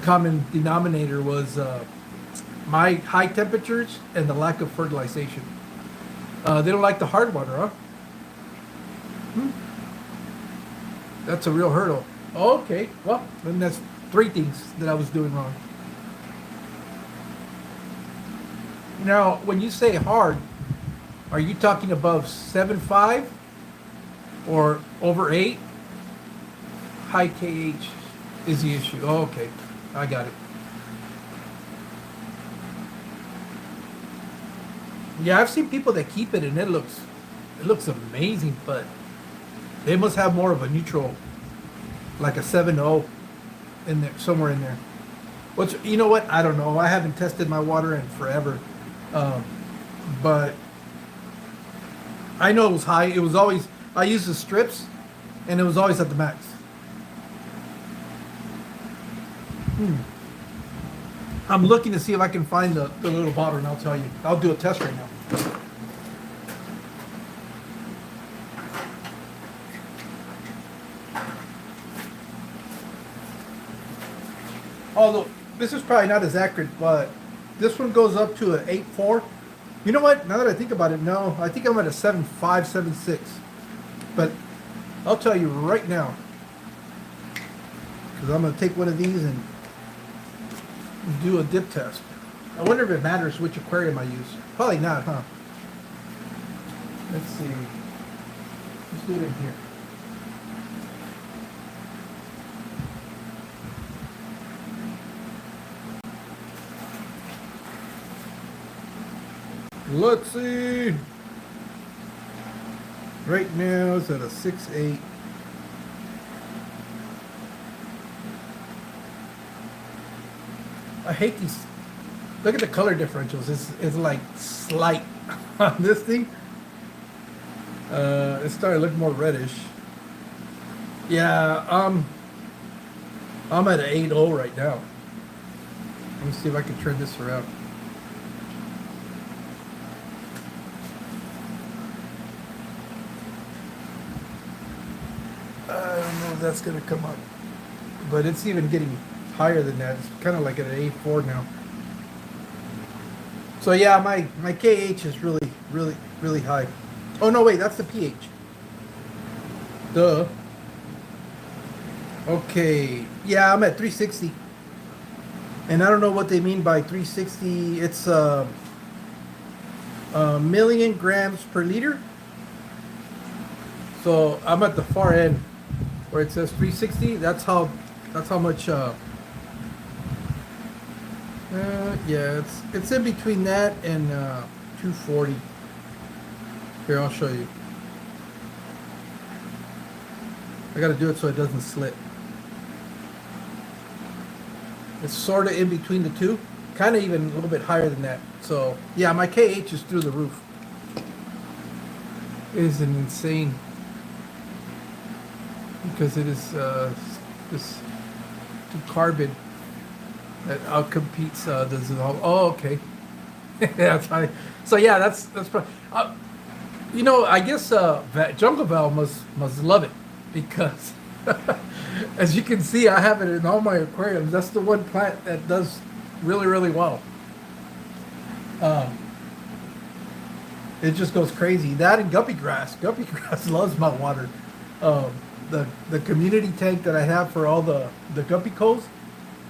common denominator was my high temperatures and the lack of fertilization. They don't like the hard water, huh? That's a real hurdle. Oh, okay, well, then that's 3 things that I was doing wrong. Now, when you say hard, are you talking above 7.5 or over 8? High KH is the issue. Oh, okay, I got it. Yeah, I've seen people that keep it and it looks amazing, but they must have more of a neutral, like a 7.0 in there, somewhere in there. You know what? I don't know. I haven't tested my water in forever. But I know it was high. It was always, I used the strips, and it was always at the max. I'm looking to see if I can find the little bottle, and I'll tell you. I'll do a test right now. Although this is probably not as accurate, but this one goes up to an 8.4, You know what? Now that I think about it, no, I think I'm at a 7.5, 7.6. But I'll tell you right now, because I'm going to take one of these and do a dip test. I wonder if it matters which aquarium I use. Probably not, huh? Let's see. Let's do it in here. Let's see. Right now it's at a 6.8. I hate these. Look at the color differentials. It's like slight on this thing. It's starting to look more reddish. Yeah, I'm at an 8.0 right now. Let me see if I can turn this around. I don't know if that's gonna come up, but it's even getting higher than that. It's kind of like at an 8.4 now. So yeah, my KH is really high. Oh no, wait, that's the pH. Duh. Okay, yeah, I'm at 360, and I don't know what they mean by 360. It's a million grams per liter. So I'm at the far end where it says 360. That's how much. Yeah, it's in between that and 240. Here, I'll show you. I got to do it so it doesn't slip. It's sort of in between the two, kind of even a little bit higher than that. So yeah, my KH is through the roof. It is an insane, because it is this carbon that outcompetes the dissolve. Oh, okay. That's fine. So yeah, that's probably. You know, I guess Jungle Val must love it, because as you can see, I have it in all my aquariums. That's the one plant that does really well. It just goes crazy. That and guppy grass. Guppy grass loves my water. The community tank that I have for all the guppy coals,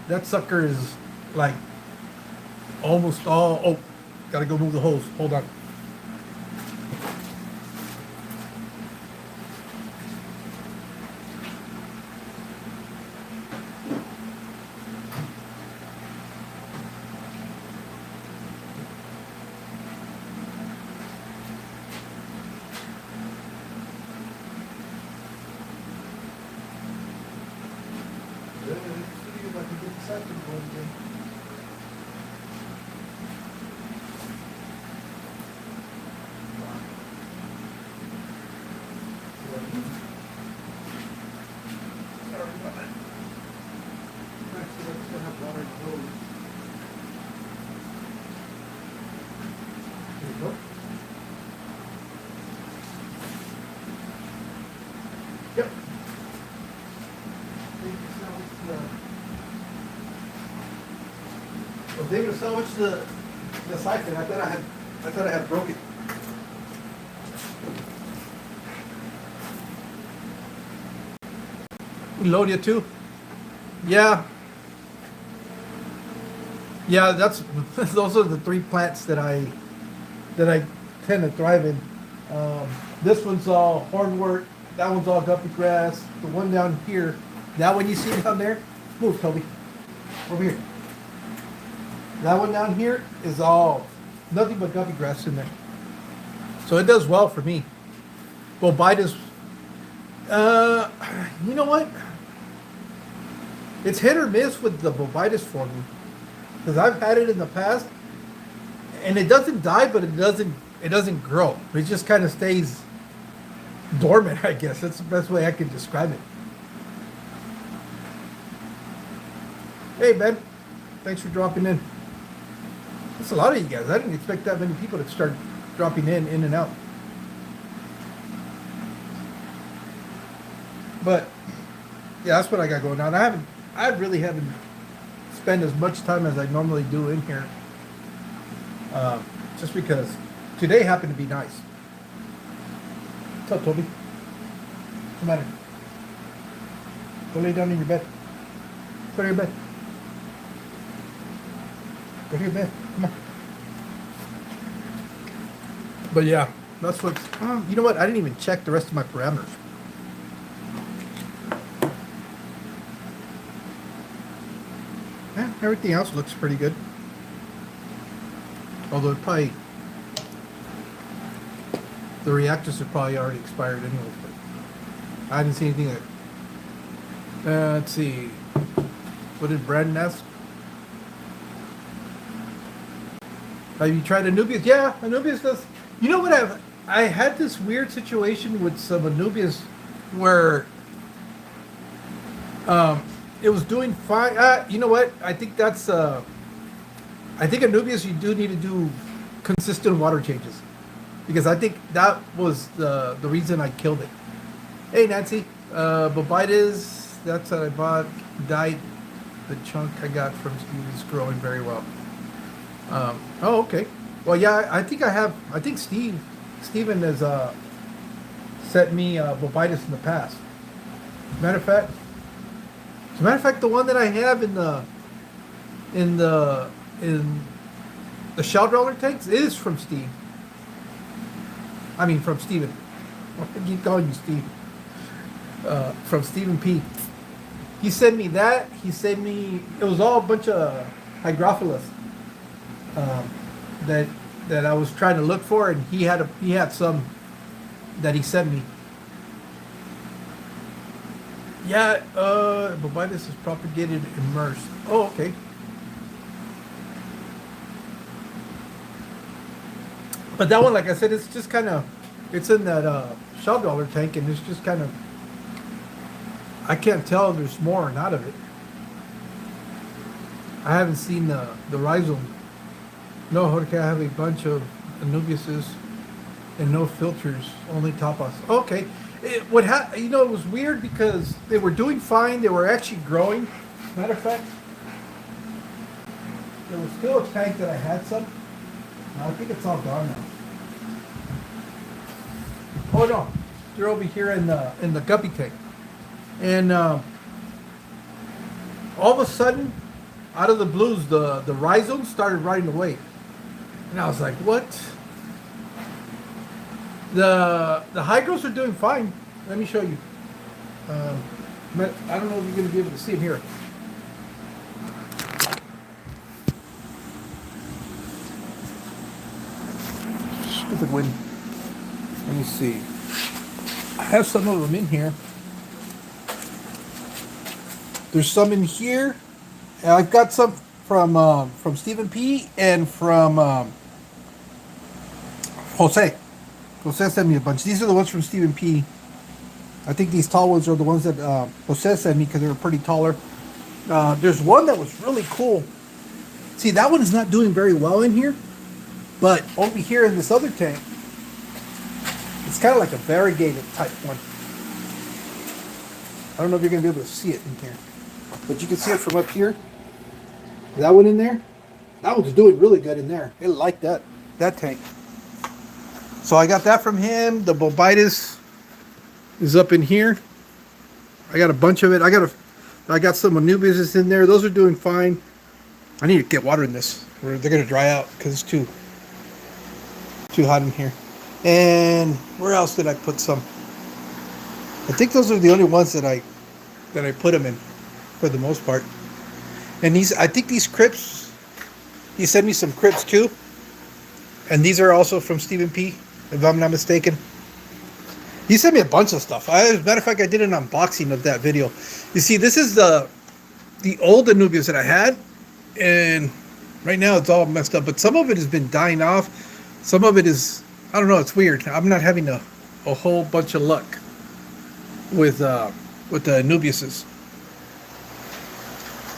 that sucker is like almost all. Oh, gotta go move the hose. Hold on. Yep. Well, they would salvage the siphon. I thought I had broke it. Lodia too. Yeah. Yeah, that's those are the three plants that I tend to thrive in. This one's all hornwort. That one's all guppy grass. The one down here, that one you see down there, move, Toby, over here. That one down here is all nothing but guppy grass in there. So it does well for me. Bobitis, you know what? It's hit or miss with the bobitis for me, because I've had it in the past, and it doesn't die, but it doesn't grow. It just kind of stays dormant, I guess. That's the best way I can describe it. Hey, Ben. Thanks for dropping in. That's a lot of you guys. I didn't expect that many people to start dropping in and out. But yeah, that's what I got going on. I really haven't spent as much time as I normally do in here. just because today happened to be nice. What's up, Toby? What's the matter? Go lay down in your bed. Go to your bed. Go to your bed. Come on. But yeah, that's what. You know what? I didn't even check the rest of my parameters. Yeah, everything else looks pretty good. Although it probably, the reactors are probably already expired anyways. But I didn't see anything that. Let's see. What did Brandon ask? Have you tried Anubias? Yeah, Anubias does. You know what? I had this weird situation with some Anubias where it was doing fine. You know what? I think that's. I think Anubias, you do need to do consistent water changes, because I think that was the reason I killed it. Hey Nancy, Bobitas. That's what I bought. Died. The chunk I got from Steve is growing very well. Oh, okay. Well, yeah, I think Steven has sent me Bobitas in the past. As a matter of fact, the one that I have in the shell dweller tanks is from Steve. I mean, from Steven. I keep calling you Steve. From Stephen P. He sent me that. He sent me. It was all a bunch of Hygrophilus that I was trying to look for, and he had some that he sent me. Yeah, Bobitas is propagated immersed. Oh, okay. But that one, like I said, it's just kind of, it's in that shell dweller tank, and it's just kind of, I can't tell if there's more or not of it. I haven't seen the rhizome. No, Jorge, I have a bunch of Anubiases and no filters, only tapas. Okay. It was weird because they were doing fine. They were actually growing. Matter of fact, there was still a tank that I had some. I think it's all gone now. Oh no, they're over here in the guppy tank. And all of a sudden, out of the blues, the rhizome started rotting away. And I was like, what? The hydros are doing fine. Let me show you. But I don't know if you're going to be able to see them here. Stupid wind. Let me see. I have some of them in here. There's some in here. And I've got some from Stephen P. and from Jose. Jose sent me a bunch. These are the ones from Stephen P. I think these tall ones are the ones that Jose sent me because they were pretty taller. There's one that was really cool. See, that one is not doing very well in here. But over here in this other tank, it's kind of like a variegated type one. I don't know if you're going to be able to see it in here. But you can see it from up here. That one in there. That one's doing really good in there. It liked that tank. So I got that from him. The Bobitas is up in here. I got a bunch of it. I got some Anubias in there. Those are doing fine. I need to get water in this. They're going to dry out because it's too hot in here. And where else did I put some? I think those are the only ones that I put them in for the most part. And I think these crypts, he sent me some crypts too. And these are also from Stephen P., if I'm not mistaken. He sent me a bunch of stuff. As a matter of fact, I did an unboxing of that video. You see, this is the old Anubias that I had. And right now it's all messed up. But some of it has been dying off. Some of it is, I don't know, it's weird. I'm not having a whole bunch of luck with the Anubiases.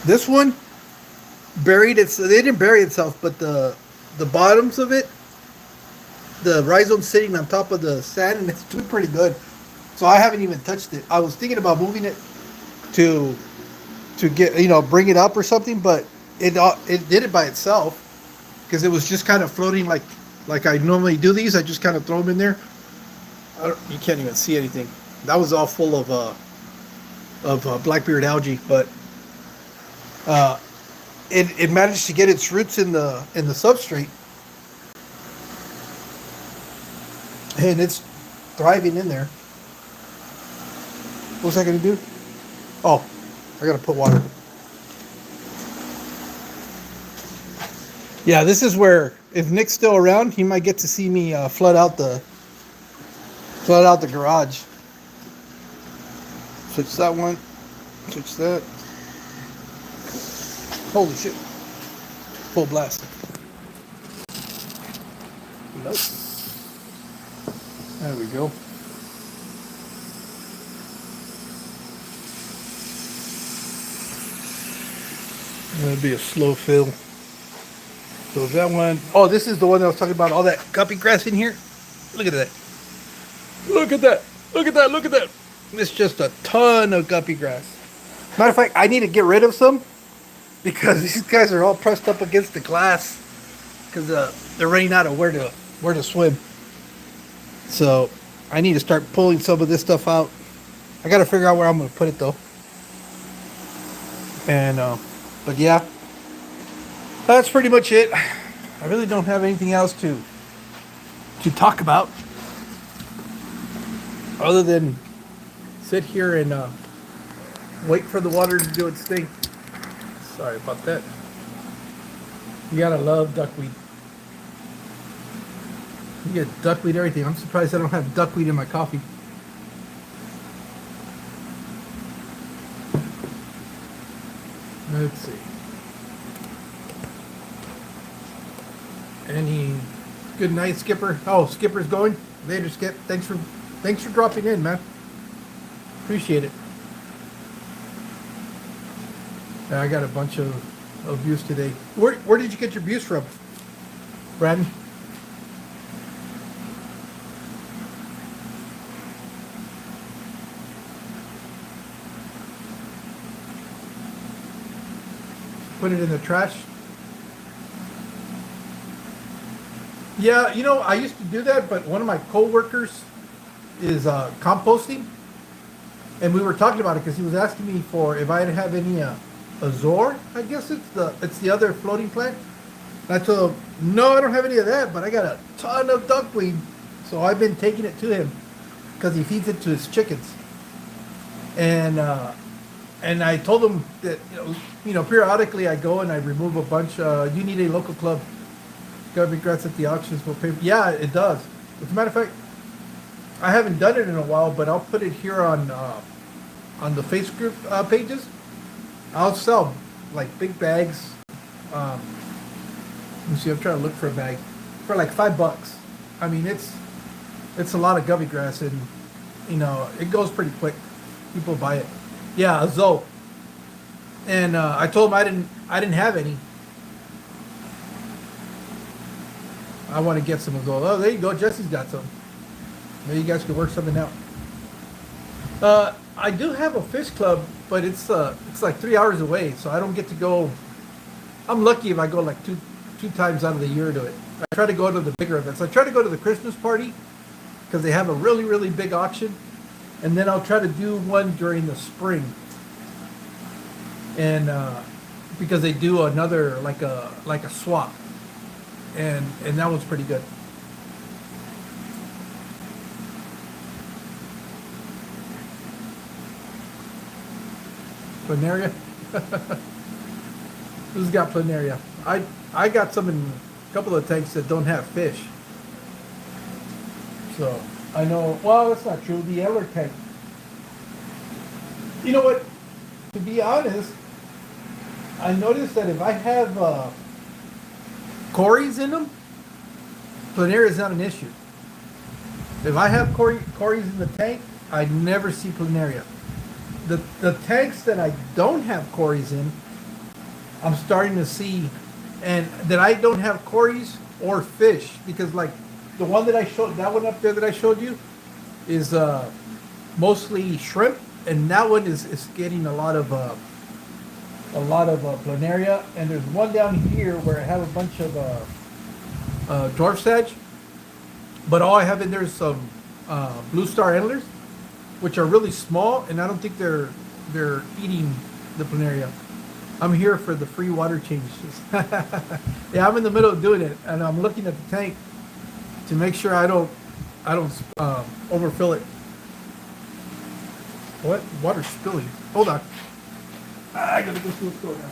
This one buried it. They didn't bury itself, but the bottoms of it, the rhizome sitting on top of the sand, and it's doing pretty good. So I haven't even touched it. I was thinking about moving it to get, bring it up or something, but it did it by itself because it was just kind of floating like like I normally do these. I just kind of throw them in there. You can't even see anything. That was all full of blackbeard algae, but uh, it managed to get its roots in the substrate, and it's thriving in there. What's that going to do? Oh, I got to put water. Yeah, this is where if Nick's still around, he might get to see me flood out the garage. Switch that one. Switch that. Holy shit! Full blast. Nope. There we go. That'd be a slow fill. So that one, oh, this is the one that I was talking about, all that guppy grass in here. Look at that. Look at that. Look at that. Look at that. It's just a ton of guppy grass. Matter of fact, I need to get rid of some because these guys are all pressed up against the glass because they're running out of where to swim. So I need to start pulling some of this stuff out. I got to figure out where I'm going to put it though. And, but yeah. That's pretty much it. I really don't have anything else to talk about other than sit here and wait for the water to do its thing. Sorry about that. You gotta love duckweed. You get duckweed everything. I'm surprised I don't have duckweed in my coffee. Let's see. Any good night, Skipper? Oh, Skipper's going. Later, Skip. Thanks for dropping in, man. Appreciate it. Yeah, I got a bunch of views today. Where did you get your views from, Brandon? Put it in the trash. Yeah, I used to do that, but one of my co-workers is composting, and we were talking about it because he was asking me for if I have any Azor. I guess it's the other floating plant. And I told him, no, I don't have any of that, but I got a ton of duckweed, so I've been taking it to him because he feeds it to his chickens. And I told him that periodically I go and I remove a bunch. You need a local club. Guppy grass at the auctions will pay. Yeah, it does. As a matter of fact, I haven't done it in a while, but I'll put it here on the Facebook pages. I'll sell like big bags. Let me see. I'm trying to look for a bag for like $5. I mean, it's a lot of guppy grass, and it goes pretty quick. People buy it. Yeah, a Zoe. And I told him I didn't have any. I want to get some of those. Oh, there you go. Jesse's got some. Maybe you guys could work something out. I do have a fish club, but it's like 3 hours away, so I don't get to go. I'm lucky if I go like two times out of the year to it. I try to go to the bigger events. I try to go to the Christmas party because they have a really, really big auction, and then I'll try to do one during the spring. And because they do another like a swap. And that was pretty good. Planaria. Who's got planaria? I got some in a couple of tanks that don't have fish. So I know. Well, that's not true. The Eller tank. You know what? To be honest, I noticed that if I have cories in them, planaria is not an issue. If I have cories in the tank, I never see planaria. The tanks that I don't have cories in, I'm starting to see, and that I don't have cories or fish, because like the one that I showed, that one up there that I showed you, is mostly shrimp, and that one is getting a lot of planaria, and there's one down here where I have a bunch of dwarf sedge. But all I have in there is some blue star antlers, which are really small, and I don't think they're eating the planaria. I'm here for the free water changes. Yeah, I'm in the middle of doing it, and I'm looking at the tank to make sure I don't overfill it. What? Water's spilling. Hold on. I gotta go see what's going on.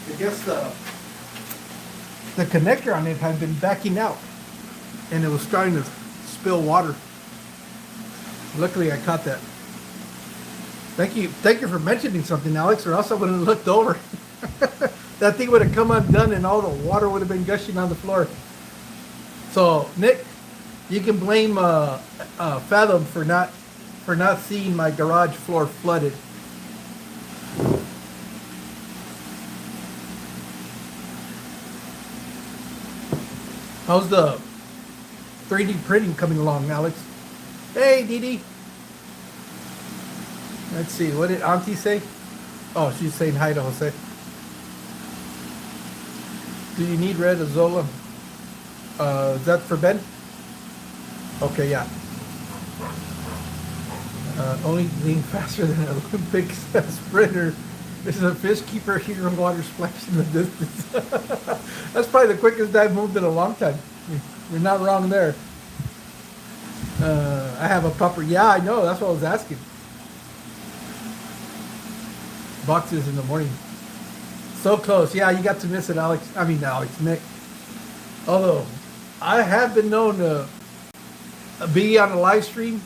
I guess the connector on it had been backing out, and it was starting to spill water. Luckily, I caught that. Thank you for mentioning something, Alex, or else I would have looked over. That thing would have come undone, and all the water would have been gushing on the floor. So, Nick, you can blame Fathom for not seeing my garage floor flooded. How's the 3D printing coming along, Alex? Hey, Dee Dee. Let's see, what did Auntie say? Oh, she's saying hi to Jose. Do you need red Azola? Is that for Ben? Okay, yeah. Only thing faster than an Olympic sprinter is a fish keeper here in water splash in the distance. That's probably the quickest I've moved in a long time. You're not wrong there. I have a pupper. Yeah, I know. That's what I was asking. Boxes in the morning. So close. Yeah, you got to miss it, Alex. I mean, Alex, Nick. Although, I have been known to be on a live stream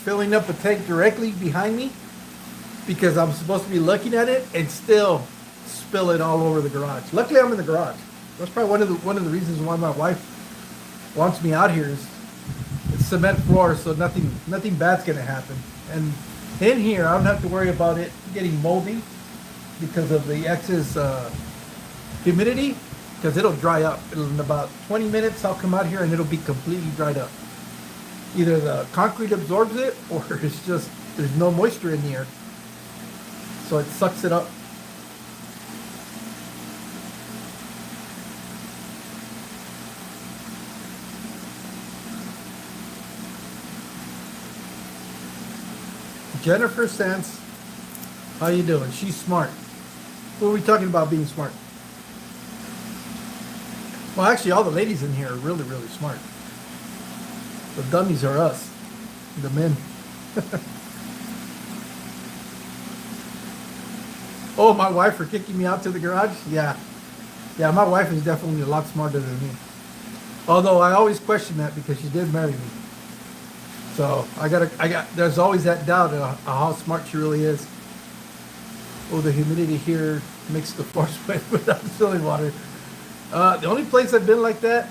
filling up a tank directly behind me because I'm supposed to be looking at it and still spill it all over the garage. Luckily, I'm in the garage. That's probably one of the reasons why my wife wants me out here is it's cement floor, so nothing bad's gonna happen. And in here, I don't have to worry about it getting moldy because of the excess humidity, because it'll dry up. In about 20 minutes, I'll come out here and it'll be completely dried up. Either the concrete absorbs it, or it's just there's no moisture in the air, so it sucks it up. Jennifer Sands, how you doing? She's smart. What are we talking about being smart? Well, actually, all the ladies in here are really, really smart. The dummies are us, the men. Oh, my wife for kicking me out to the garage? Yeah. Yeah, my wife is definitely a lot smarter than me. Although I always question that because she did marry me. So there's always that doubt of how smart she really is. Oh, the humidity here makes the floor sweat without spilling water. The only place I've been like that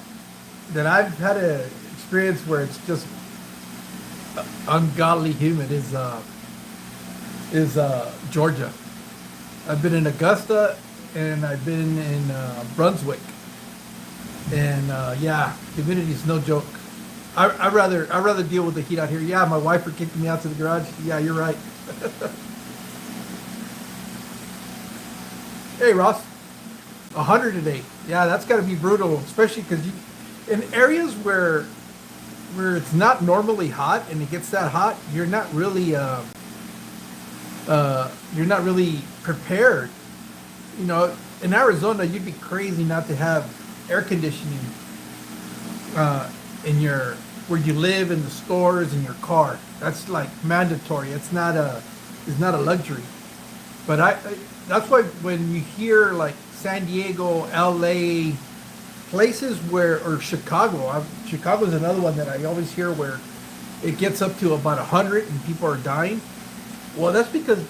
I've had an experience where it's just ungodly humid is Georgia. I've been in Augusta and I've been in Brunswick, and yeah, humidity is no joke. I'd rather deal with the heat out here. Yeah, my wife for kicking me out to the garage. Yeah, you're right. Hey, Ross. 100 today. Yeah, that's got to be brutal, especially because in areas where it's not normally hot and it gets that hot, you're not really prepared. You know, in Arizona, you'd be crazy not to have air conditioning in your where you live, in the stores, in your car. That's like mandatory. It's not a luxury. But that's why when you hear like San Diego, LA, places or Chicago. Chicago's another one that I always hear where it gets up to about 100 and people are dying. Well, that's because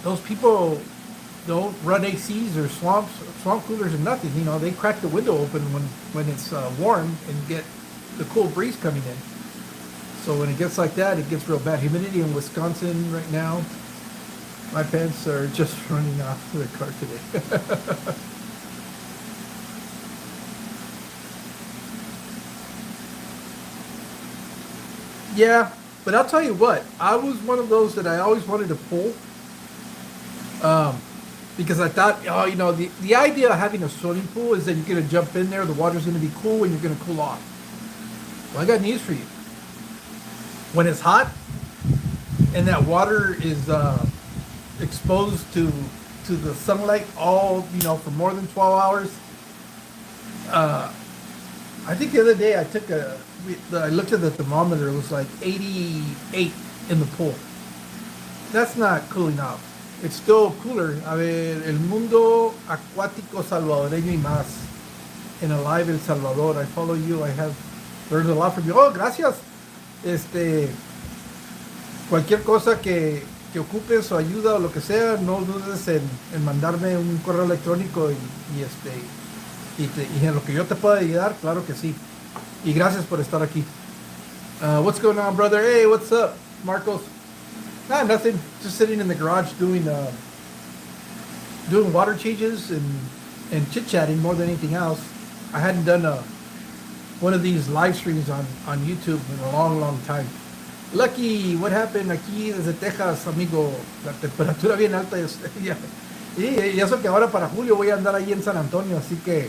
those people don't run ACs or swamp coolers or nothing. You know, they crack the window open when it's warm and get the cool breeze coming in. So when it gets like that, it gets real bad. Humidity in Wisconsin right now. My pants are just running off the car today. Yeah, but I'll tell you what, I was one of those that I always wanted to pull, um, because I thought, oh, you know, the idea of having a swimming pool is that you're going to jump in there, the water's going to be cool, and you're going to cool off. Well, I got news for you. When it's hot and that water is exposed to the sunlight all, you know, for more than 12 hours, uh, I think the other day I looked at the thermometer. It was like 88 in the pool. That's not cooling off. It's still cooler. A ver, el mundo acuático salvadoreño y más. In Alive El Salvador. I follow you. I have learned a lot from you. Oh, gracias. Cualquier cosa que ocupes o ayuda o lo que sea, no dudes en mandarme un correo electrónico y en lo que yo te pueda ayudar, claro que sí. Y gracias por estar aquí. What's going on, brother? Hey, what's up, Marcos? Nah, nothing. Just sitting in the garage doing water changes and chit-chatting more than anything else. I hadn't done one of these live streams on YouTube in a long, long time. Lucky, what happened aquí desde Texas, amigo? La temperatura bien alta. Y eso que ahora para julio voy a andar ahí en San Antonio, así que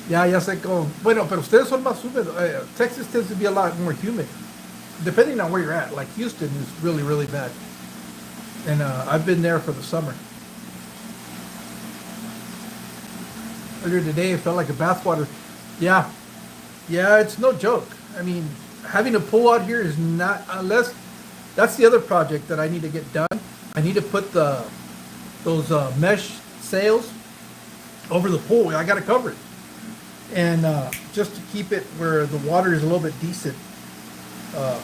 ya sé cómo. Bueno, pero ustedes son más húmedos. Texas tends to be a lot more humid, depending on where you're at. Like Houston is really, really bad. And I've been there for the summer. Earlier today, it felt like a bathwater. Yeah, it's no joke. I mean, having a pool out here is not, unless, that's the other project that I need to get done. I need to put those mesh sails over the pool. I got to cover it. And just to keep it where the water is a little bit decent.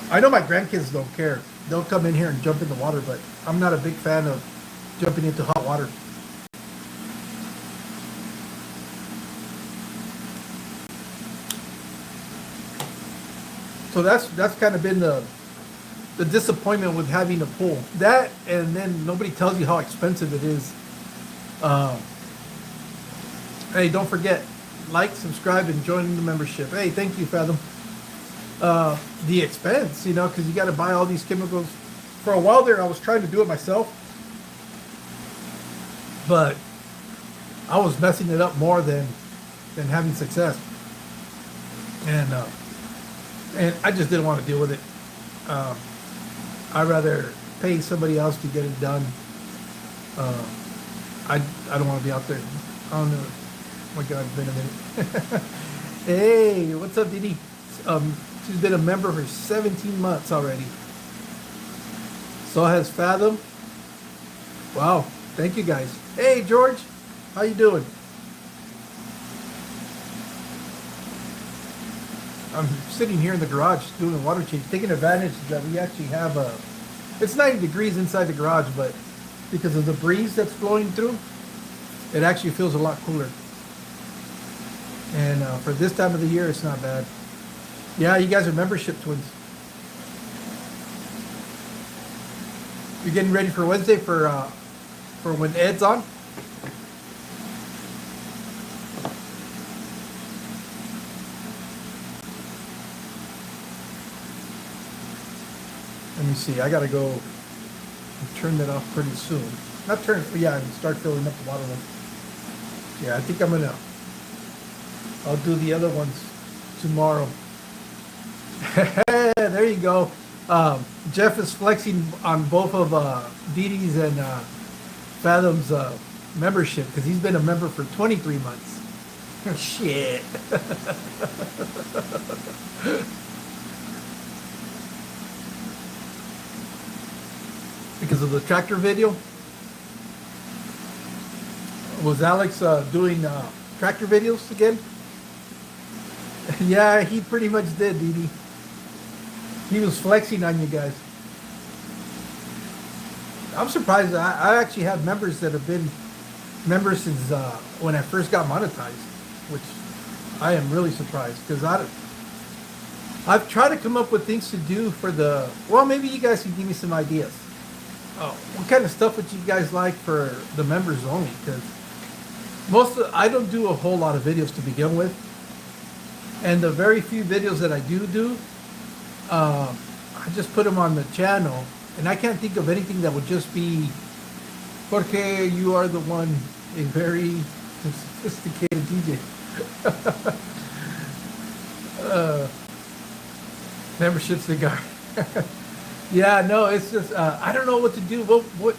I know my grandkids don't care. They'll come in here and jump in the water, but I'm not a big fan of jumping into hot water. So that's kind of been the disappointment with having a pool. That, and then nobody tells you how expensive it is. Hey, don't forget, like, subscribe, and join the membership. Hey, thank you, Fathom. The expense, you know, because you got to buy all these chemicals. For a while there, I was trying to do it myself, but I was messing it up more than having success. And I just didn't want to deal with it. I'd rather pay somebody else to get it done. I don't want to be out there. I don't know. Oh my God, it's been a minute. Hey, what's up, Didi? She's been a member for 17 months already. So has Fathom. Wow, thank you guys. Hey, George, how you doing? I'm sitting here in the garage doing a water change, taking advantage that we actually have it's 90 degrees inside the garage, but because of the breeze that's blowing through, it actually feels a lot cooler. And for this time of the year, it's not bad. Yeah, you guys are membership twins. You're getting ready for Wednesday for when Ed's on? Let me see. I gotta go and turn that off pretty soon. Not turn it, yeah, and start filling up the water one. Yeah, I think I'll do the other ones tomorrow. There you go. Jeff is flexing on both of Didi's and Fathom's membership because he's been a member for 23 months. Shit. Because of the tractor video? Was Alex doing tractor videos again? Yeah, he pretty much did, Didi. He was flexing on you guys. I'm surprised. I actually have members that have been members since when I first got monetized, which I am really surprised because I've tried to come up with things to do for the, well, maybe you guys can give me some ideas. What kind of stuff would you guys like for the members only? Because I don't do a whole lot of videos to begin with. And the very few videos that I do, I just put them on the channel, and I can't think of anything that would just be, Jorge, you are the one, a very sophisticated DJ. Membership cigar. Yeah, no, it's just I don't know what to do. What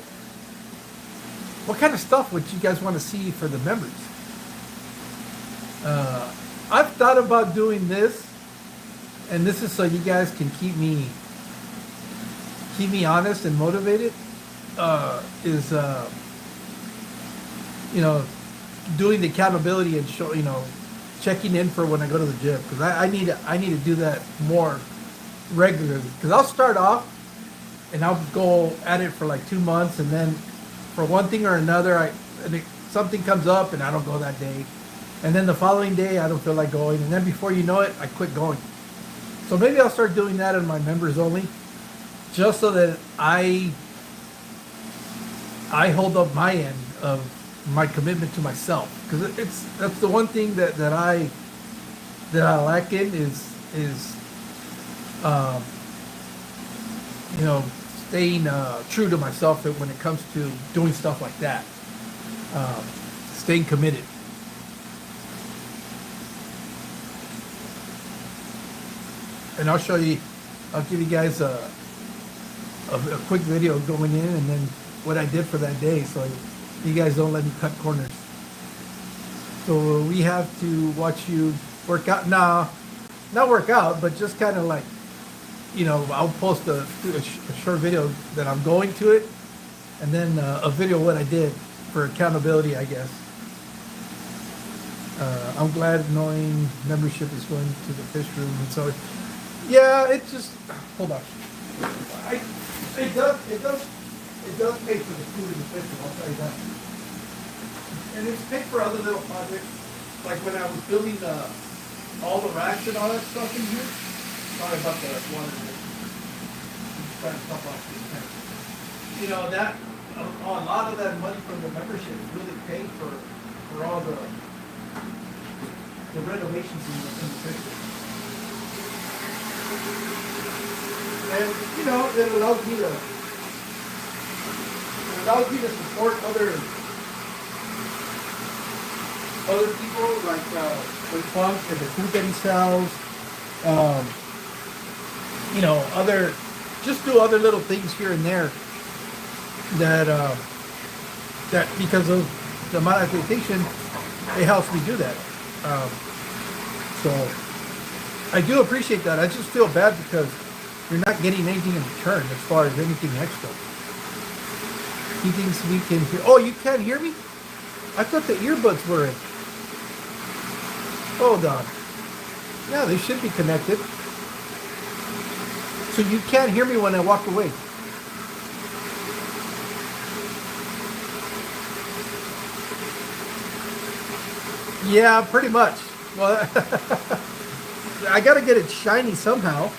kind of stuff would you guys want to see for the members? I've thought about doing this, and this is so you guys can keep me honest and motivated. Is you know, doing the accountability and show, you know, checking in for when I go to the gym, because I need to do that more regularly. Because I'll start off and I'll go at it for like 2 months, and then for one thing or another, something comes up and I don't go that day, and then the following day I don't feel like going, and then before you know it, I quit going. So maybe I'll start doing that in my members only, just so that I hold up my end of my commitment to myself, because that's the one thing that I lack in is you know, staying true to myself when it comes to doing stuff like that, staying committed. And I'll give you guys a quick video going in, and then what I did for that day, so you guys don't let me cut corners. So we have to watch you work out. Nah, not work out, but just kind of like, you know, I'll post a short video that I'm going to it, and then a video of what I did for accountability, I guess. I'm glad knowing membership is going to the fish room, and so yeah, it just, hold on. It does pay for the food in the fish room, I'll tell you that. And it's paid for other little projects, like when I was building all the racks and all that stuff in here. Sorry about the water. Just trying to stop off this tank. You know, that a lot of that money from the membership is really paid for all the renovations in the fish room. And you know, it allows me to support other people, like with Funk and the food that he sells. You know, just do other little things here and there that because of the monetization, it helps me do that. So I do appreciate that. I just feel bad because you're not getting anything in return as far as anything extra. He thinks we can hear. Oh, you can't hear me? I thought the earbuds were in. Hold on. Yeah, they should be connected. So you can't hear me when I walk away. Yeah, pretty much. Well, I gotta get it shiny somehow.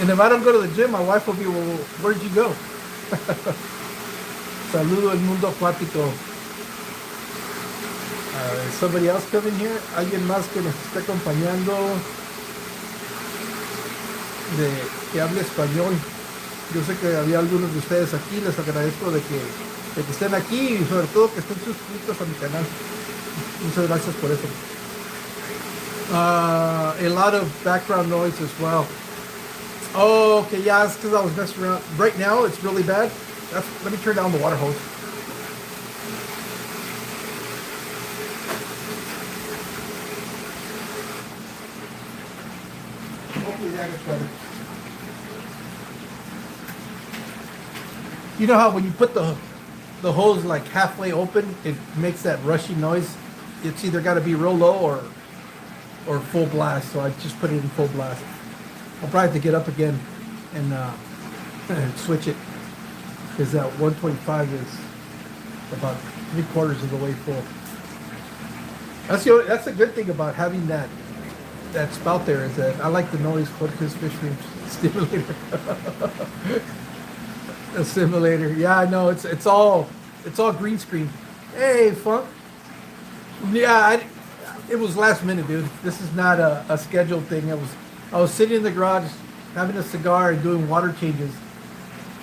And if I don't go to the gym, my wife will be, well, where'd you go? Saludo el mundo acuático. Somebody else coming here? Alguien más que nos esté acompañando que hable español. Yo sé que había algunos de ustedes aquí. Les agradezco de que estén aquí y sobre todo que estén suscritos a mi canal. Muchas gracias por eso. A lot of background noise as well. Oh, okay, yeah, it's because I was messing around. Right now, it's really bad. Let me turn down the water hose. Hopefully that gets better. You know how when you put the hose like halfway open, it makes that rushy noise? It's either got to be real low or full blast, so I just put it in full blast. I'll probably have to get up again and switch it, because that 125 is about 3/4 of the way full. That's the good thing about having that spout there, is that I like the noise. Jorge's fish room stimulator. A simulator. Yeah, I know. It's all green screen. Hey, Funk. Yeah, it was last minute, dude. This is not a scheduled thing. I was sitting in the garage having a cigar and doing water changes.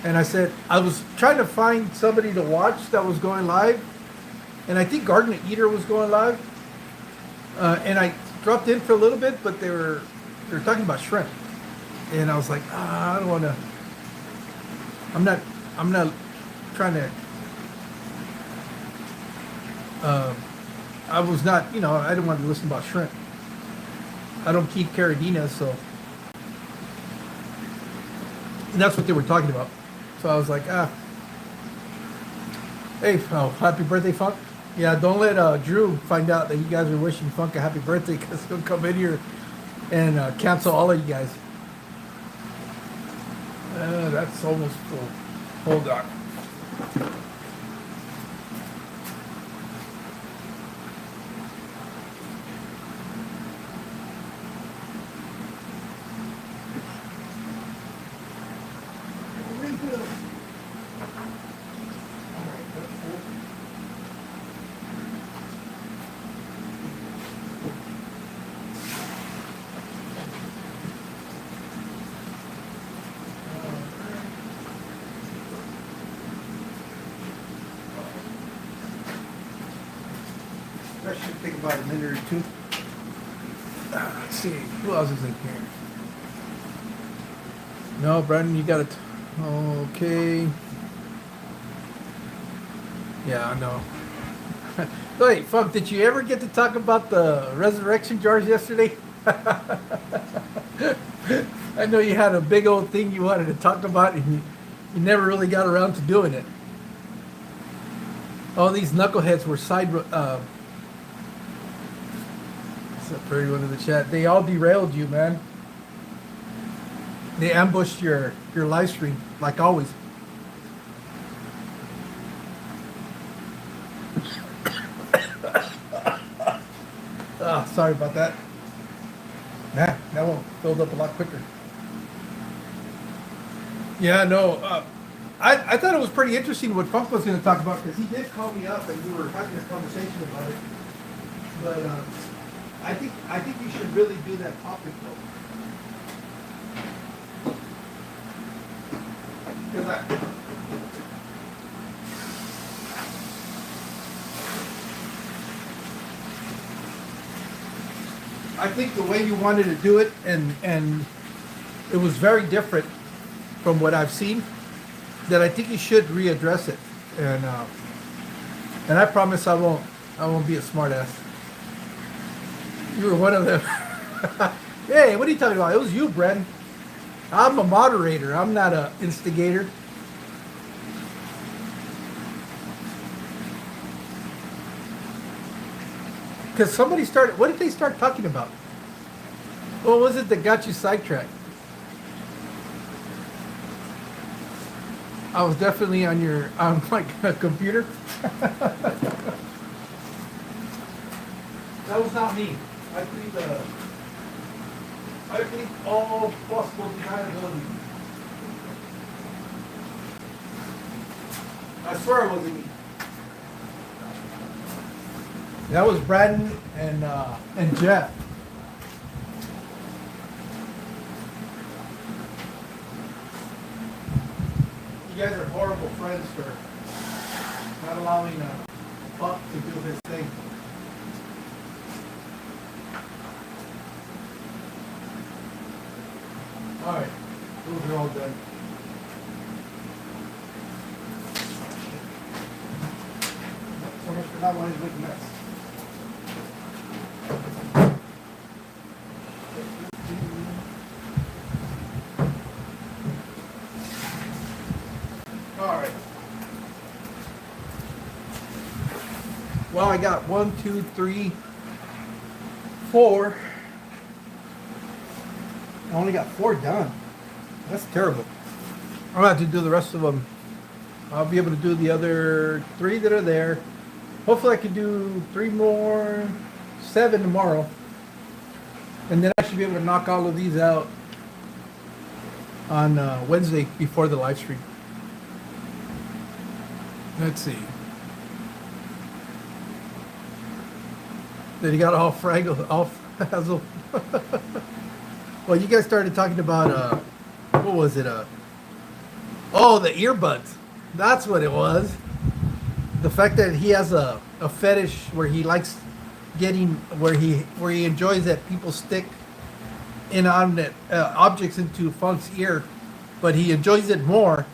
And I said, I was trying to find somebody to watch that was going live. And I think Garden Eater was going live. And I dropped in for a little bit, but they were talking about shrimp. And I was like, I don't want to. I'm not trying to. I was not, I didn't want to listen about shrimp. I don't keep caradinas, so. And that's what they were talking about. So I was like, hey, happy birthday, Funk. Yeah, don't let Drew find out that you guys are wishing Funk a happy birthday, because he'll come in here and cancel all of you guys. That's almost full. Hold on. That should take about a minute or two. Let's see, who else is in here? No, Brandon, you got it. Okay. Yeah, I know. Wait, Funk, did you ever get to talk about the resurrection jars yesterday? I know you had a big old thing you wanted to talk about, and you never really got around to doing it. All these knuckleheads were a pretty one in the chat. They all derailed you, man. They ambushed your live stream, like always. Sorry about that. Nah, that one filled up a lot quicker. Yeah, no. I thought it was pretty interesting what Funk was going to talk about, because he did call me up and we were having a conversation about it. But I think you should really do that topic though. Because I think the way you wanted to do it, and it was very different from what I've seen, that I think you should readdress it. And I promise I won't be a smartass. You were one of them. Hey, what are you talking about? It was you, Bren. I'm a moderator. I'm not an instigator. Because somebody started, what did they start talking about? What was it that got you sidetracked? I was definitely on my computer. That was not me. I plead all possible deniability. I swear it wasn't me. That was Braden and Jeff. You guys are horrible friends for not allowing Buck to do his thing. All right, those are all done. So much for not wanting to make a mess. All right. Well, I got 1, 2, 3, 4. I only got 4 done. That's terrible. I'm gonna have to do the rest of them. I'll be able to do the other 3 that are there. Hopefully I can do 3 more, 7 tomorrow. And then I should be able to knock all of these out on Wednesday before the live stream. Let's see. Then you got all frazzled. Well, you guys started talking about what was it? Oh, the earbuds. That's what it was. The fact that he has a fetish where he likes getting where he enjoys that people stick inanimate objects into Funk's ear, but he enjoys it more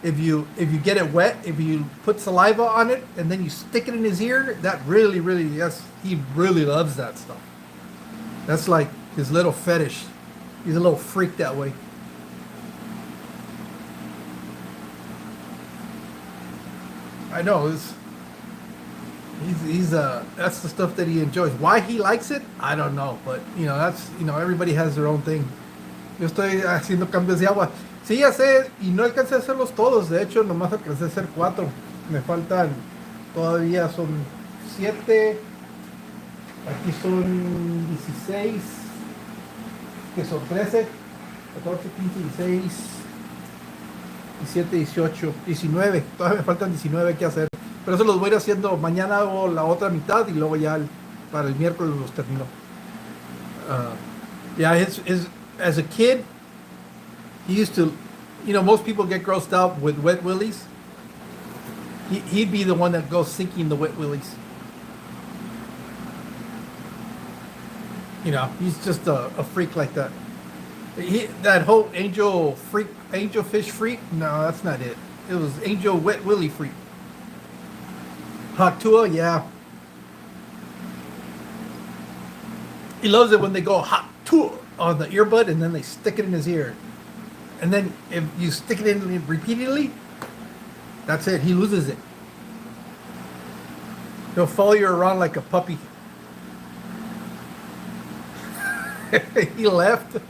if you get it wet, if you put saliva on it and then you stick it in his ear. That really yes, he really loves that stuff. That's like his little fetish. He's a little freak that way. I know. He's that's the stuff that he enjoys. Why he likes it, I don't know. But that's everybody has their own thing. Yo estoy haciendo cambios de agua. Sí, ya sé, y no alcancé a hacerlos todos. De hecho, nomás alcancé a hacer 4. Me faltan todavía, son 7. Aquí son 16. Que son 13, 14, 15, 16, 17, 18, 19. Todavía me faltan 19 que hacer. Pero eso los voy a ir haciendo. Mañana hago la otra mitad y luego ya para el miércoles los termino. Yeah, as a kid, he used to, most people get grossed out with wet willies. He'd be the one that goes seeking the wet willies. He's just a freak like that. That whole angel fish freak. No, that's not it. It was angel wet willy freak. Hot Tua, yeah. He loves it when they go hot Tua on the earbud and then they stick it in his ear. And then if you stick it in repeatedly, that's it. He loses it. He'll follow you around like a puppy. He left.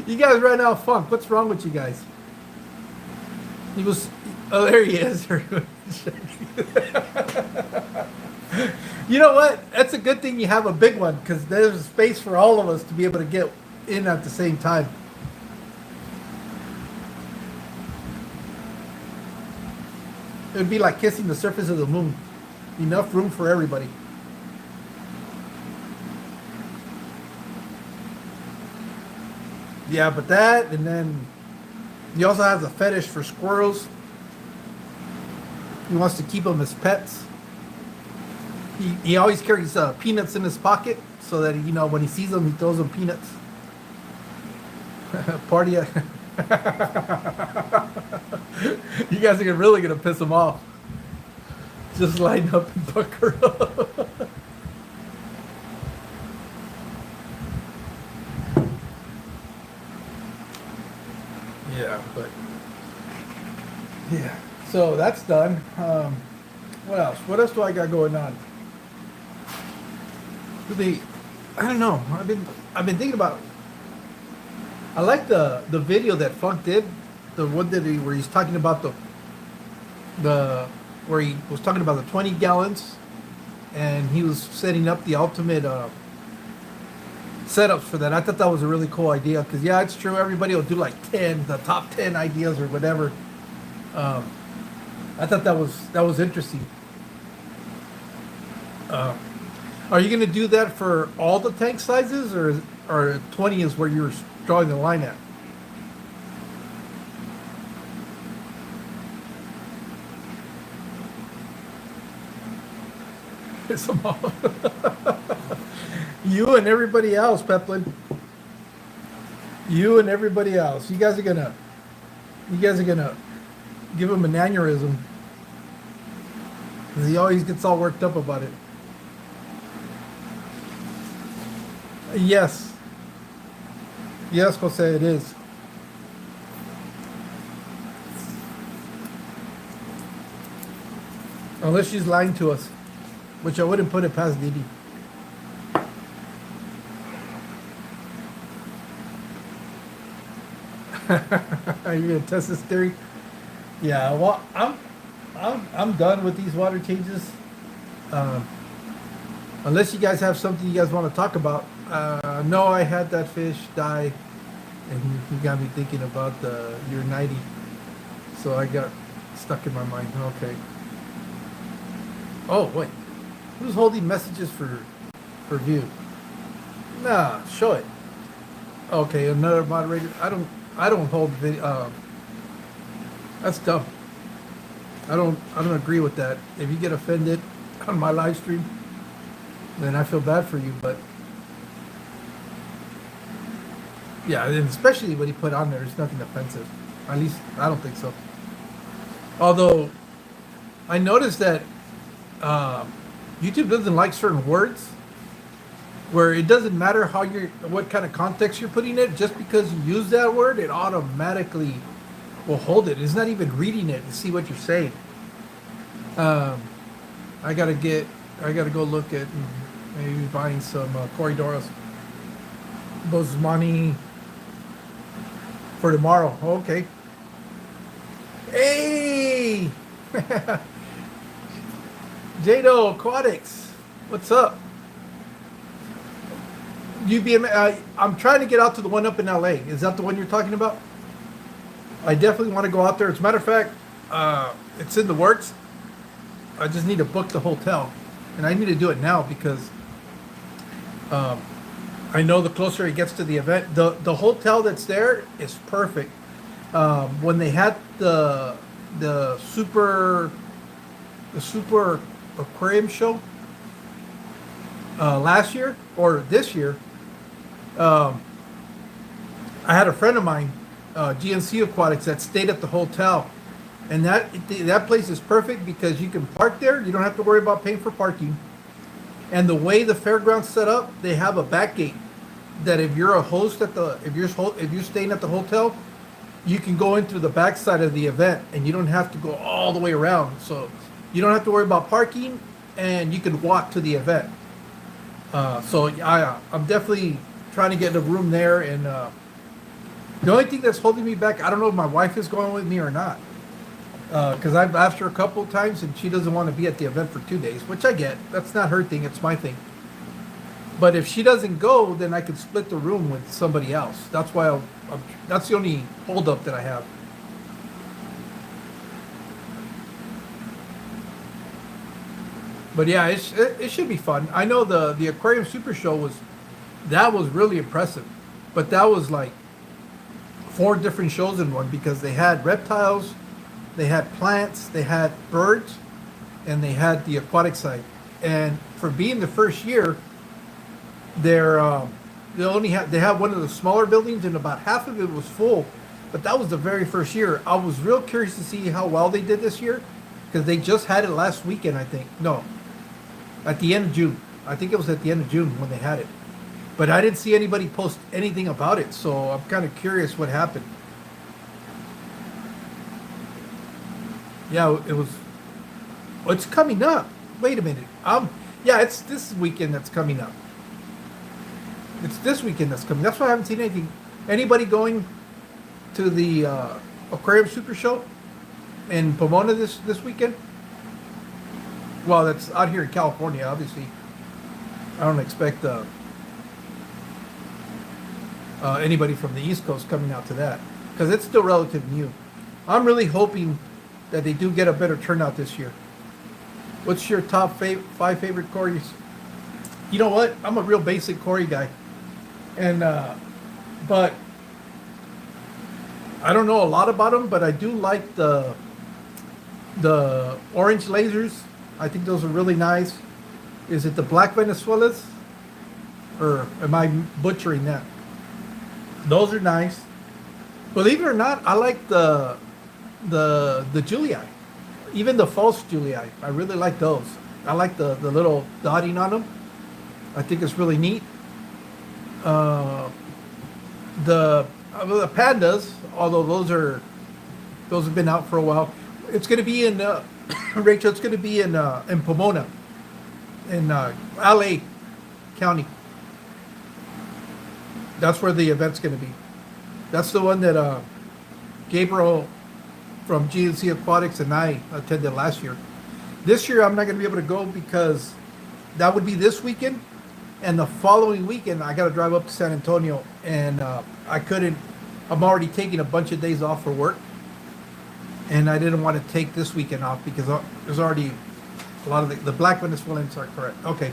You guys ran out of funk. What's wrong with you guys? He was. Oh, there he is. You know what? That's a good thing you have a big one, because there's space for all of us to be able to get in at the same time. It would be like kissing the surface of the moon. Enough room for everybody. Yeah, but that, and then he also has a fetish for squirrels. He wants to keep them as pets. He always carries peanuts in his pocket so that when he sees them, he throws them peanuts. Party. You guys are really gonna piss him off. Just line up and pucker up. Yeah, but yeah. So that's done. What else? What else do I got going on? I don't know. I've been thinking about. I like the video that Funk did, the one where he's talking about where he was talking about the 20 gallons, and he was setting up the ultimate setups for that. I thought that was a really cool idea, because yeah, it's true. Everybody will do like the top 10 ideas or whatever. I thought that was interesting. Are you going to do that for all the tank sizes, or 20 is where you're drawing the line at? Piss them off. You and everybody else, Peplin. You and everybody else. You guys are gonna give him an aneurysm, because he always gets all worked up about it. Yes, Jose, it is. Unless she's lying to us, which I wouldn't put it past Didi. Are you gonna test this theory? Yeah. Well, I'm done with these water changes. Unless you guys have something you guys want to talk about. No, I had that fish die, and he got me thinking about the year 90. So I got stuck in my mind. Okay. Oh wait, who's holding messages for view? Nah, show it. Okay, another moderator. I don't hold video. That's dumb. I don't agree with that. If you get offended on my live stream, then I feel bad for you. But yeah, and especially what he put on there, there's nothing offensive. At least I don't think so. Although I noticed that uh, YouTube doesn't like certain words, where it doesn't matter how you're, what kind of context you're putting it. Just because you use that word, it automatically will hold it. It's not even reading it to see what you're saying. Um, I gotta go look at maybe buying some corridoras, Bosmani for tomorrow. Okay. Hey, Jado Aquatics, what's up? I'm trying to get out to the one up in LA. Is that the one you're talking about? I definitely want to go out there. As a matter of fact, it's in the works. I just need to book the hotel, and I need to do it now because I know the closer it gets to the event, the hotel that's there is perfect. When they had the super aquarium show last year or this year, I had a friend of mine, GNC Aquatics, that stayed at the hotel, and that place is perfect because you can park there. You don't have to worry about paying for parking. And the way the fairground's set up, they have a back gate that if you're a host if you're staying at the hotel, you can go into the back side of the event, and you don't have to go all the way around. So you don't have to worry about parking, and you can walk to the event. I'm definitely trying to get a room there, and the only thing that's holding me back, I don't know if my wife is going with me or not, because I've asked her a couple of times, and she doesn't want to be at the event for 2 days, which I get. That's not her thing; it's my thing. But if she doesn't go, then I can split the room with somebody else. That's why that's the only holdup that I have. But yeah, it should be fun. I know the Aquarium Super Show was really impressive, but that was like 4 different shows in one because they had reptiles, they had plants, they had birds, and they had the aquatic side. And for being the first year, they had one of the smaller buildings, and about half of it was full. But that was the very first year. I was real curious to see how well they did this year because they just had it last weekend, I think. No, at the end of June. I think it was at the end of June when they had it. But I didn't see anybody post anything about it, so I'm kind of curious what happened. Yeah, it was. Oh, it's coming up. Wait a minute. Yeah, it's this weekend that's coming up. It's this weekend that's coming. That's why I haven't seen anything. Anybody going to the Aquarium Super Show in Pomona this weekend? Well, that's out here in California, obviously. I don't expect anybody from the East Coast coming out to that because it's still relatively new. I'm really hoping that they do get a better turnout this year. What's your top 5 favorite Corys? You know what? I'm a real basic Cory guy. And but I don't know a lot about them, but I do like the orange lasers. I think those are really nice. Is it the black Venezuelas, or am I butchering that? Those are nice. Believe it or not, I like the Julii, even the false Julii. I really like those. I like the little dotting on them. I think it's really neat. The pandas, although those have been out for a while. It's going to be in Rachel. It's going to be in Pomona, in LA County. That's where the event's going to be. That's the one that Gabriel from GNC Aquatics and I attended last year. This year I'm not going to be able to go because that would be this weekend. And the following weekend, I got to drive up to San Antonio, and I couldn't. I'm already taking a bunch of days off for work, and I didn't want to take this weekend off because there's already a lot of the black Venezuelans are correct. Okay,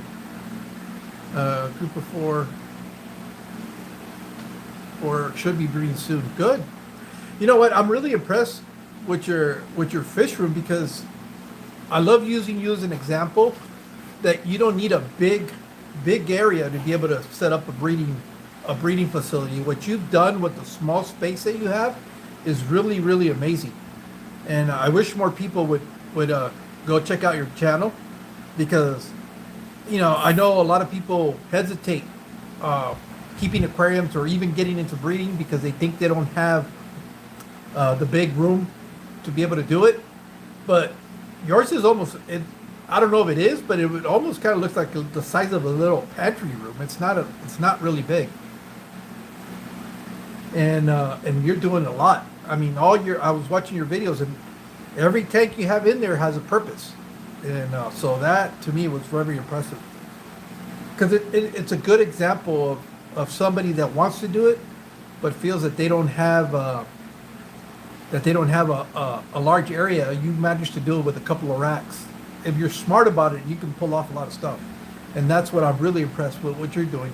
group of 4. or should be breeding soon. Good. You know what? I'm really impressed with your fish room because I love using you as an example that you don't need a big area to be able to set up a breeding facility. What you've done with the small space that you have is really really amazing. And I wish more people would go check out your channel because I know a lot of people hesitate keeping aquariums or even getting into breeding because they think they don't have the big room to be able to do it. But yours is almost it. I don't know if it is, but it would almost kind of looks like the size of a little pantry room. It's not really big. And you're doing a lot. I mean, I was watching your videos, and every tank you have in there has a purpose, and so that to me was very impressive. Because it's a good example of somebody that wants to do it, but feels that they don't have a large area. You managed to do it with a couple of racks. If you're smart about it, you can pull off a lot of stuff, and that's what I'm really impressed with what you're doing.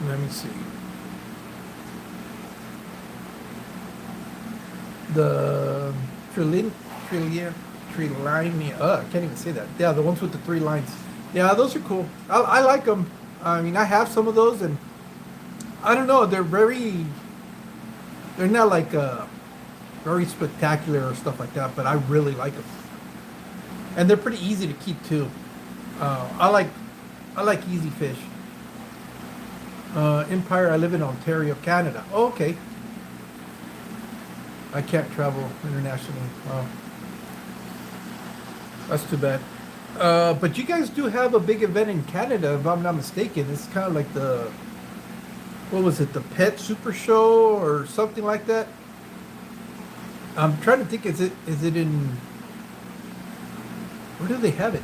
Let me see. The Trillinia, I can't even say that. Yeah, the ones with the 3 lines. Yeah, those are cool. I like them. I mean, I have some of those, and I don't know. They're not like very spectacular or stuff like that, but I really like them. And they're pretty easy to keep too. I like easy fish. Empire, I live in Ontario, Canada. Oh, okay. I can't travel internationally. Wow. That's too bad. But you guys do have a big event in Canada, if I'm not mistaken. It's kind of like what was it, the Pet Super Show or something like that? I'm trying to think, is it in, where do they have it?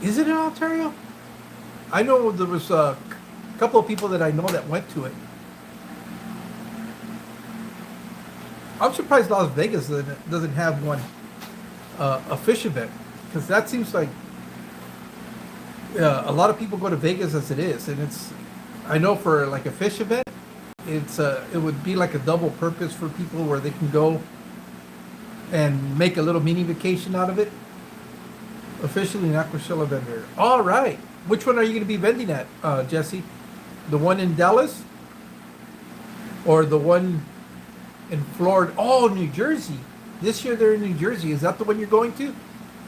Is it in Ontario? I know there was a couple of people that I know that went to it. I'm surprised Las Vegas doesn't have one, a fish event, because that seems like a lot of people go to Vegas as it is, and I know for like a fish event, it would be like a double purpose for people where they can go and make a little mini vacation out of it. Officially an Aquashella vendor. All right. Which one are you going to be vending at, Jesse? The one in Dallas? Or the one in Florida? Oh, New Jersey. This year they're in New Jersey. Is that the one you're going to?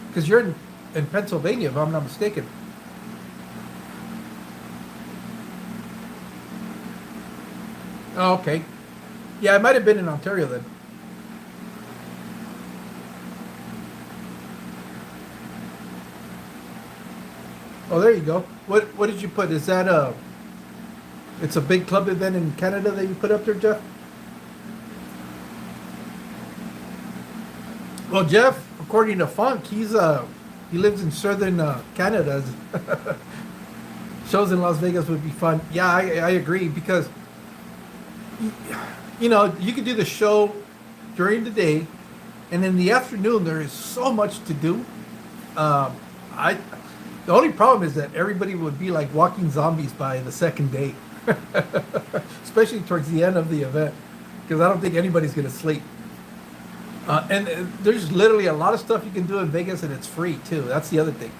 Because you're in Pennsylvania, if I'm not mistaken. Oh, okay. Yeah, it might have been in Ontario then. Oh, there you go. What did you put? Is that it's a big club event in Canada that you put up there, Jeff? Well, Jeff, according to Funk, he lives in southern Canada. Shows in Las Vegas would be fun. Yeah, I agree, because you could do the show during the day, and in the afternoon there is so much to do. The only problem is that everybody would be like walking zombies by the second day, especially towards the end of the event, because I don't think anybody's going to sleep. And there's literally a lot of stuff you can do in Vegas, and it's free too. That's the other thing.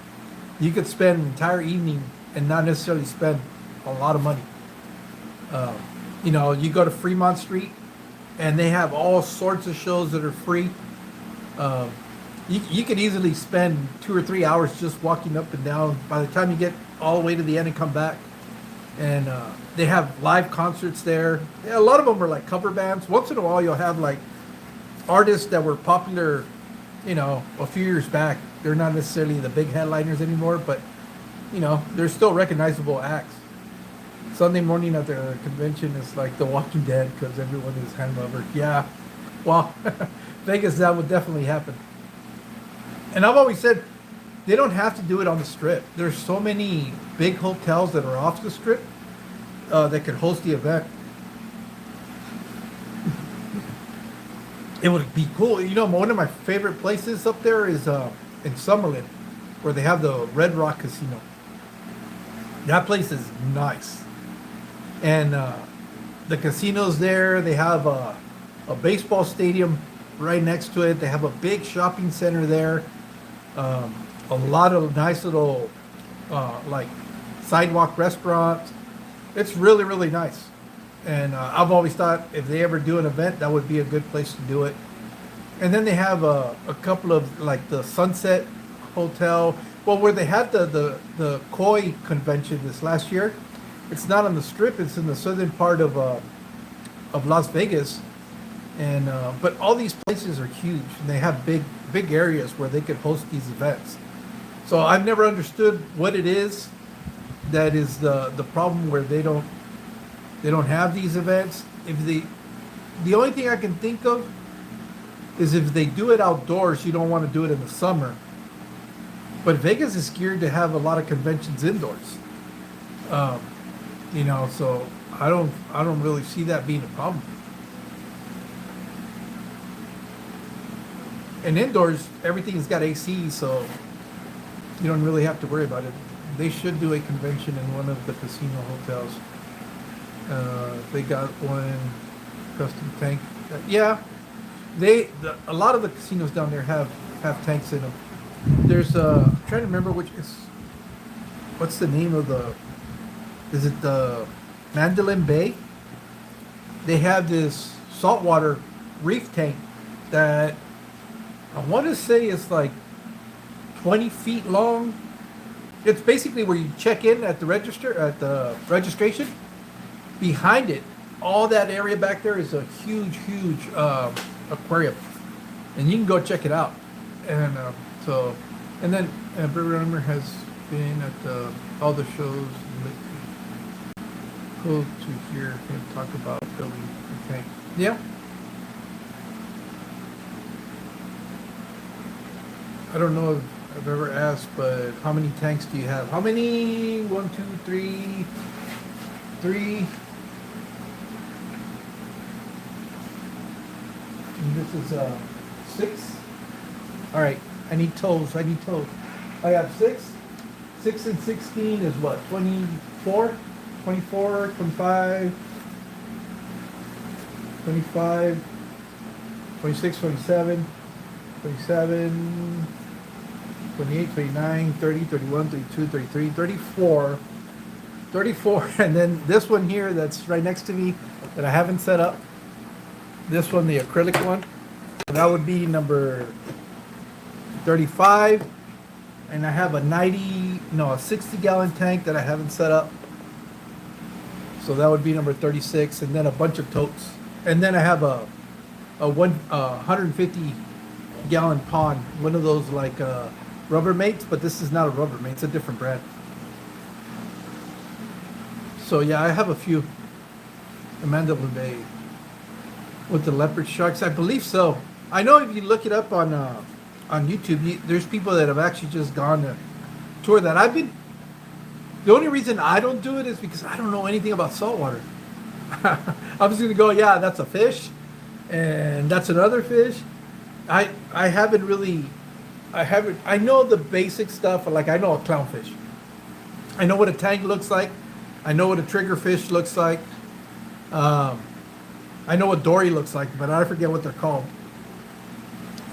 You could spend an entire evening and not necessarily spend a lot of money. You go to Fremont Street, and they have all sorts of shows that are free. You could easily spend 2 or 3 hours just walking up and down. By the time you get all the way to the end and come back, and they have live concerts there. Yeah, a lot of them are like cover bands. Once in a while, you'll have like artists that were popular, a few years back. They're not necessarily the big headliners anymore, but they're still recognizable acts. Sunday morning at the convention is like The Walking Dead, because everyone is hand-lovered. Yeah, well, Vegas, that would definitely happen. And I've always said they don't have to do it on the Strip. There's so many big hotels that are off the Strip that could host the event. It would be cool. One of my favorite places up there is in Summerlin. where they have the Red Rock Casino. That place is nice, and the casinos there. They have a baseball stadium right next to it. They have a big shopping center there. A lot of nice little like sidewalk restaurants. It's really really nice, and I've always thought if they ever do an event, that would be a good place to do it. And then they have a couple of like the Sunset Hotel. Well, where they had the Koi convention this last year, it's not on the Strip. It's in the southern part of Las Vegas, and but all these places are huge, and they have big areas where they could host these events. So I've never understood what it is that is the problem where they don't have these events. If the only thing I can think of is if they do it outdoors, you don't want to do it in the summer. But Vegas is geared to have a lot of conventions indoors. You know, so I don't really see that being a problem. And indoors, everything's got AC, so you don't really have to worry about it. They should do a convention in one of the casino hotels. They got one custom tank. Yeah, a lot of the casinos down there have tanks in them. There's I'm trying to remember what's the name of is it the Mandalay Bay? They have this saltwater reef tank that I want to say is like 20 feet long. It's basically where you check in at the registration. Behind it, all that area back there is a huge aquarium, and you can go check it out. And and then Brewer has been at all the shows. Go to hear him talk about building a tank. Yeah. I don't know if I've ever asked, but how many tanks do you have? How many? 1, 2, 3, 3. And this is 6. All right. I need toes. I have 6. 6 and 16 is what? 24? 24, 25, 25, 26, 27, 27, 28, 29, 30, 31, 32, 33, 34, 34, and then this one here that's right next to me that I haven't set up. This one, the acrylic one, that would be number 35, and I have a 60-gallon tank that I haven't set up. So that would be number 36, and then a bunch of totes. And then I have a 150-gallon pond, one of those like Rubbermaids, but this is not a Rubbermaid, it's a different brand. So yeah, I have a few. Amanda Bay with the leopard sharks, I believe so. I know if you look it up on YouTube, there's people that have actually just gone to tour that. The only reason I don't do it is because I don't know anything about saltwater. I'm just gonna go, yeah, that's a fish, and that's another fish. I know the basic stuff. Like I know a clownfish. I know what a tank looks like. I know what a triggerfish looks like. I know what dory looks like, but I forget what they're called.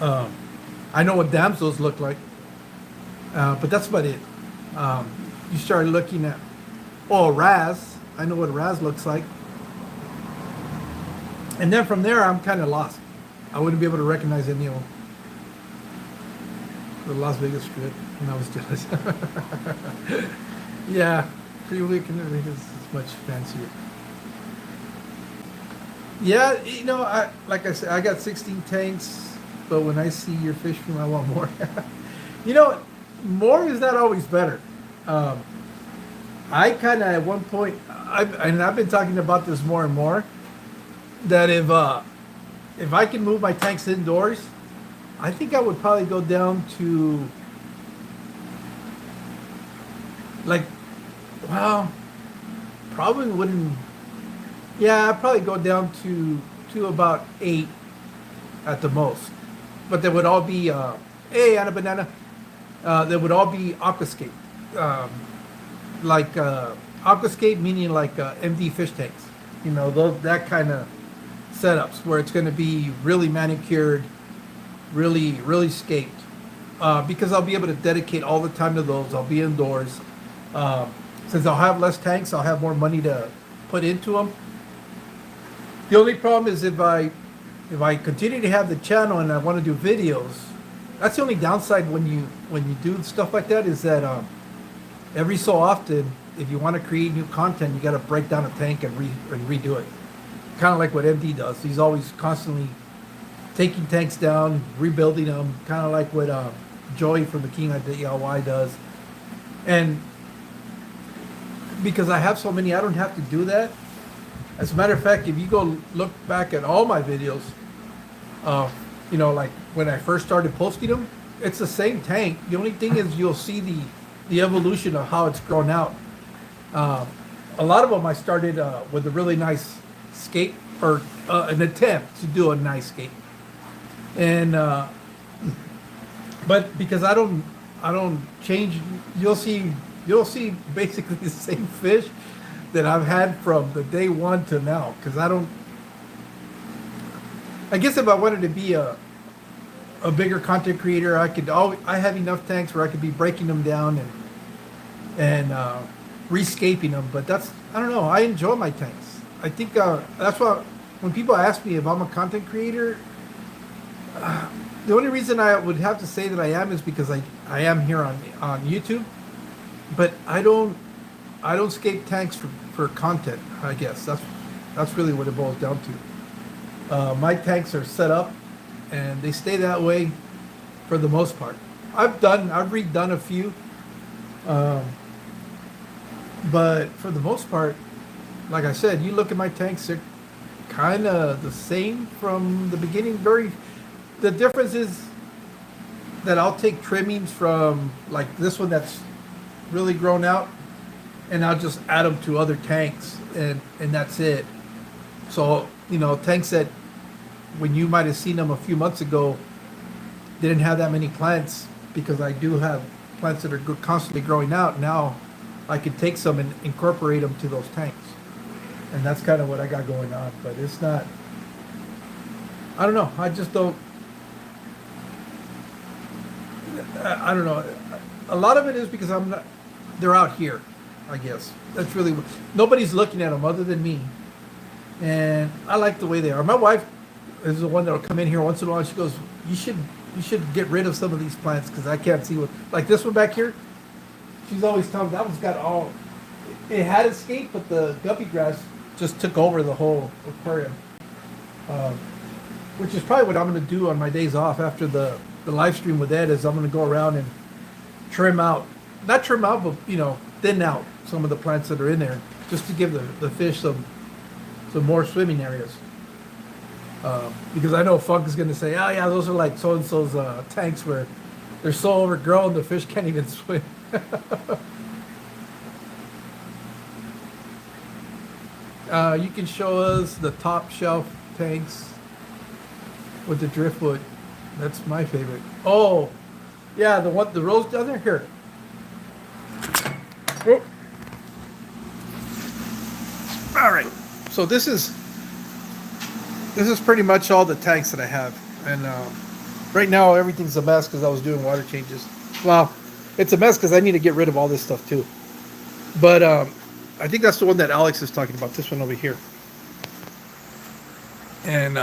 I know what damsels look like, but that's about it. You start looking at, a raz. I know what a raz looks like. And then from there, I'm kind of lost. I wouldn't be able to recognize any of them. The Las Vegas Strip, and I was jealous. Yeah, Free Weekend is much fancier. Yeah, like I said, I got 16 tanks, but when I see your fish from, I want more. More is not always better. I kind of at one point, I've been talking about this more and more, that if I can move my tanks indoors, I think I would probably go down to probably wouldn't. Yeah, I'd probably go down to about 8 at the most, but they would all be hey, Anna Banana. that would all be aquascape, um, like aquascape, meaning like MD fish tanks. You know, that kind of setups where it's going to be really manicured, really scaped. Because I'll be able to dedicate all the time to those. I'll be indoors. Um, since I'll have less tanks, I'll have more money to put into them. The only problem is if I continue to have the channel and I want to do videos, that's the only downside when you do stuff like that is that every so often, if you want to create new content, you got to break down a tank and redo it. Kind of like what MD does. He's always constantly taking tanks down, rebuilding them. Kind of like what Joey from the King of DIY does. And because I have so many, I don't have to do that. As a matter of fact, if you go look back at all my videos, you know, like when I first started posting them, it's the same tank. The only thing is you'll see the evolution of how it's grown out. A lot of them I started with a really nice skate or an attempt to do a nice skate, and but because I don't change, you'll see basically the same fish that I've had from the day one to now. Because I guess if I wanted to be a bigger content creator, I have enough tanks where I could be breaking them down and rescaping them. But I don't know. I enjoy my tanks. I think that's why when people ask me if I'm a content creator, the only reason I would have to say that I am is because I am here on YouTube, but I don't scape tanks for content. I guess that's really what it boils down to. My tanks are set up, and they stay that way for the most part. I've redone a few, but for the most part, like I said, you look at my tanks, they're kind of the same from the beginning. The difference is that I'll take trimmings from like this one that's really grown out, and I'll just add them to other tanks, and that's it. So, you know, tanks that when you might have seen them a few months ago didn't have that many plants, because I do have plants that are constantly growing out. Now I could take some and incorporate them to those tanks, and that's kind of what I got going on. But it's not, I don't know, I just don't, I don't know. A lot of it is because they're out here, I guess. That's really, nobody's looking at them other than me. And I like the way they are. My wife is the one that'll come in here once in a while. She goes, you should get rid of some of these plants because I can't see what, like this one back here. She's always telling me that one's got it had escaped, but the guppy grass just took over the whole aquarium. Which is probably what I'm going to do on my days off after the live stream with Ed, is I'm going to go around and not trim out, but, you know, thin out some of the plants that are in there, just to give the fish some more swimming areas. Because I know Funk is going to say, oh yeah, those are like so-and-so's tanks where they're so overgrown the fish can't even swim. You can show us the top shelf tanks with the driftwood. That's my favorite. Oh, yeah, the rows down there. Here. Oh. All right. So this is pretty much all the tanks that I have, and right now everything's a mess because I was doing water changes. Well, it's a mess because I need to get rid of all this stuff too. But I think that's the one that Alex is talking about. This one over here. And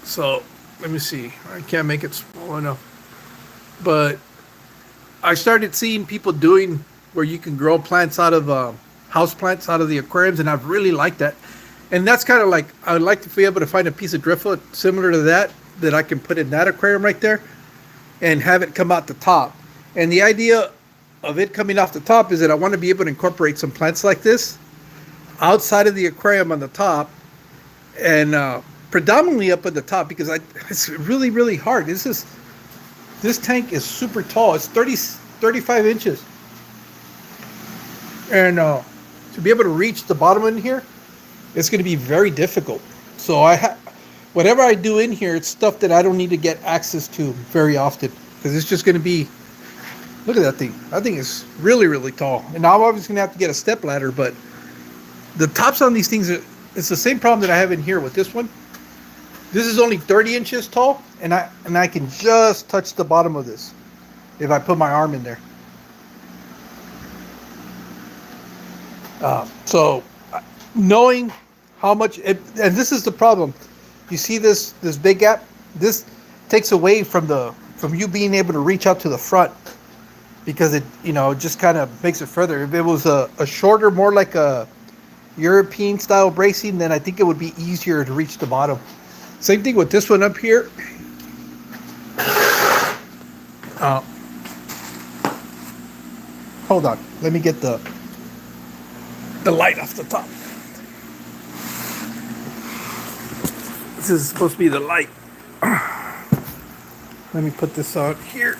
so let me see. I can't make it small enough. But I started seeing people doing where you can grow plants out of house plants out of the aquariums, and I've really liked that. And that's kind of like, I would like to be able to find a piece of driftwood similar to that I can put in that aquarium right there and have it come out the top. And the idea of it coming off the top is that I want to be able to incorporate some plants like this outside of the aquarium on the top, and predominantly up at the top, because it's really, really hard. This tank is super tall. It's 35 inches. And to be able to reach the bottom in here, it's going to be very difficult. So whatever I do in here, it's stuff that I don't need to get access to very often, because it's just going to be Look at that thing. That thing is really, really tall. And now I'm obviously going to have to get a step ladder, but the tops on these things, it's the same problem that I have in here with this one. This is only 30 inches tall, and I can just touch the bottom of this if I put my arm in there. So knowing how much, and this is the problem. You see this big gap? This takes away from you being able to reach out to the front, because it just kind of makes it further. If it was a shorter, more like a European style bracing, then I think it would be easier to reach the bottom. Same thing with this one up here. Hold on, let me get the light off the top. This is supposed to be the light. Let me put this on here.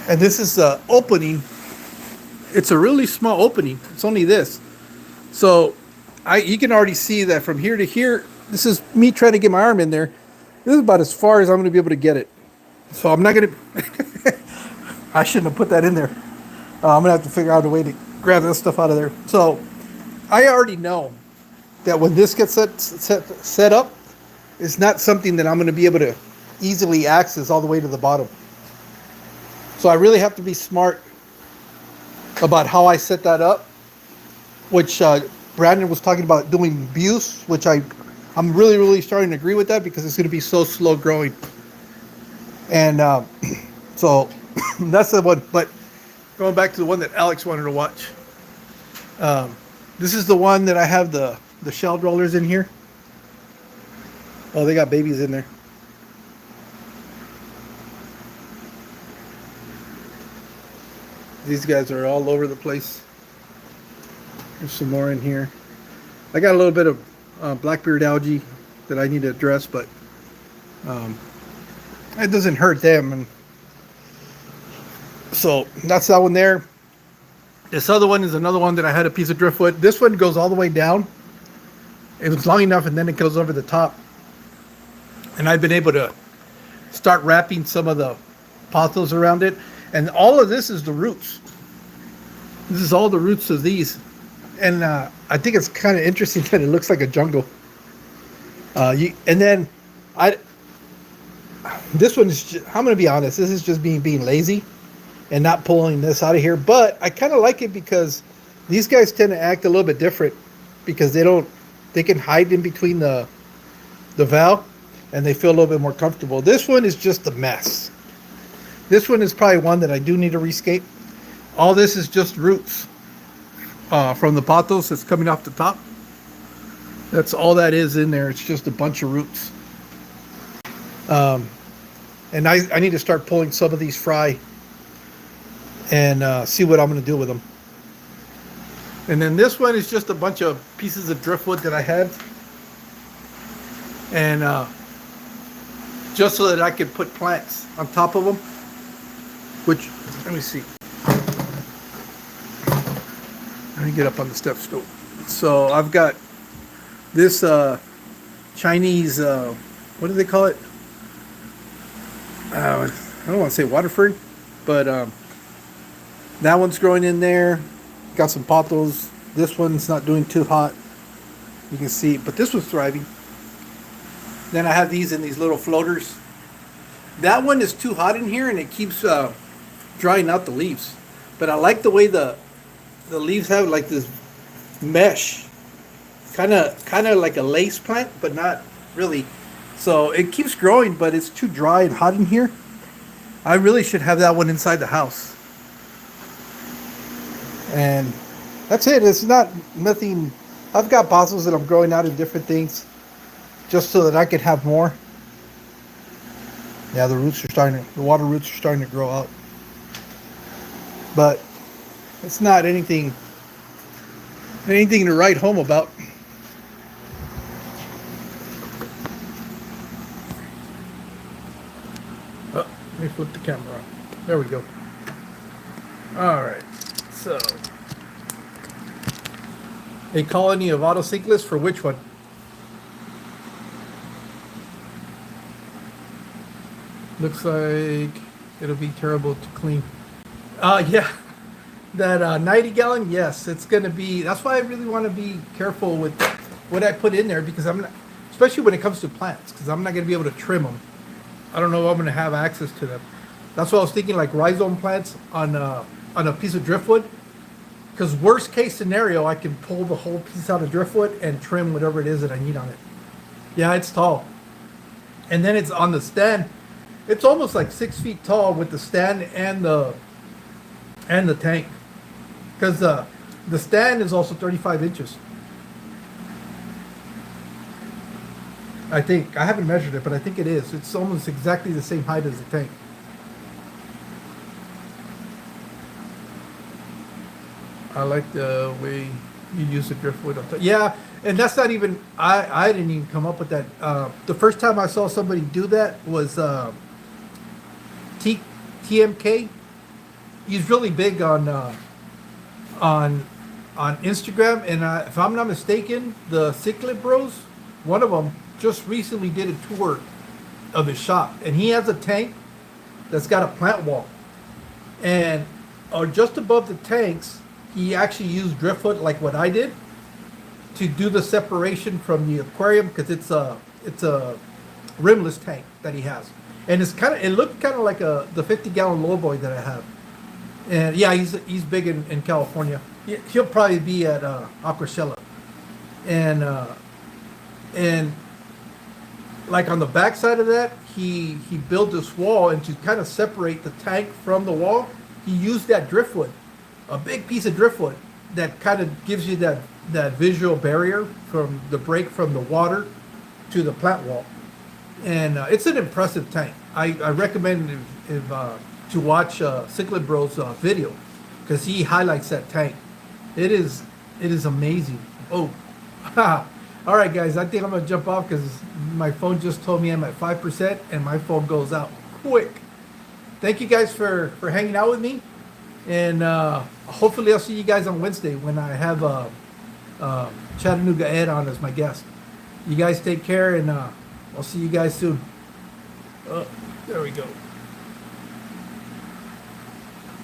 And this is the opening. It's a really small opening. It's only this. So you can already see that from here to here, this is me trying to get my arm in there. This is about as far as I'm going to be able to get it. So I'm not going to, I shouldn't have put that in there. I'm going to have to figure out a way to grab this stuff out of there. So I already know that when this gets set up, it's not something that I'm going to be able to easily access all the way to the bottom. So I really have to be smart about how I set that up, which Brandon was talking about doing buse, which I'm really, really starting to agree with that, because it's going to be so slow growing. And so that's the one. But going back to the one that Alex wanted to watch, this is the one that I have the shell rollers in here. Oh, they got babies in there. These guys are all over the place. There's some more in here. I got a little bit of blackbeard algae that I need to address, but it doesn't hurt them. And so that's that one there. This other one is another one that I had a piece of driftwood. This one goes all the way down. It was long enough, and then it goes over the top. And I've been able to start wrapping some of the pothos around it. And all of this is the roots. This is all the roots of these. And I think it's kind of interesting that it looks like a jungle. And then this one is I'm going to be honest, this is just being lazy and not pulling this out of here. But I kind of like it because these guys tend to act a little bit different, because they can hide in between the valve, and they feel a little bit more comfortable. This one is just a mess. This one is probably one that I do need to rescape. All this is just roots from the pothos that's coming off the top. That's all that is in there. It's just a bunch of roots. And I need to start pulling some of these fry and see what I'm going to do with them. And then this one is just a bunch of pieces of driftwood that I had. And just so that I could put plants on top of them. Which, let me see. Let me get up on the step stool. So I've got this Chinese, what do they call it? I don't want to say water fern, but that one's growing in there. Got some pothos. This one's not doing too hot. You can see, but this one's thriving. Then I have these in these little floaters. That one is too hot in here, and it keeps drying out the leaves. But I like the way the leaves have like this mesh, kind of like a lace plant, but not really. So it keeps growing, but it's too dry and hot in here. I really should have that one inside the house. And that's it. It's not nothing. I've got pothos that I'm growing out in different things, just so that I can have more. Yeah, the water roots are starting to grow out. But it's not anything to write home about. Oh, let me flip the camera on. There we go. All right. So, a colony of autocyclists for which one? Looks like it'll be terrible to clean. Yeah, that 90 gallon, yes, it's gonna be. That's why I really want to be careful with what I put in there because I'm not, especially when it comes to plants, because I'm not gonna be able to trim them. I don't know if I'm gonna have access to them. That's what I was thinking, like rhizome plants on a piece of driftwood. Because worst case scenario, I can pull the whole piece out of driftwood and trim whatever it is that I need on it. Yeah, it's tall, and then it's on the stand. It's almost like 6 feet tall with the stand and the tank, because the stand is also 35 inches. I think I haven't measured it, but I think it is. It's almost exactly the same height as the tank. I like the way you use the driftwood. Yeah, and that's not even. I didn't even come up with that. The first time I saw somebody do that was TMK. He's really big on on Instagram, and if I'm not mistaken, the Cichlid Bros, one of them just recently did a tour of his shop, and he has a tank that's got a plant wall, and just above the tanks, he actually used driftwood like what I did to do the separation from the aquarium because it's a rimless tank that he has, and it looked kind of like the 50-gallon lowboy that I have. And yeah, he's big in California. He'll probably be at Aquashella, and like on the back side of that, he built this wall, and to kind of separate the tank from the wall, he used that driftwood, a big piece of driftwood that kind of gives you that visual barrier from the break from the water to the plant wall, and it's an impressive tank. I recommend if to watch Cichlid Bro's video because he highlights that tank. It is amazing. Oh, all right, guys. I think I'm gonna jump off because my phone just told me I'm at 5% and my phone goes out quick. Thank you guys for hanging out with me, and hopefully I'll see you guys on Wednesday when I have Chattanooga Ed on as my guest. You guys take care, and I'll see you guys soon. There we go.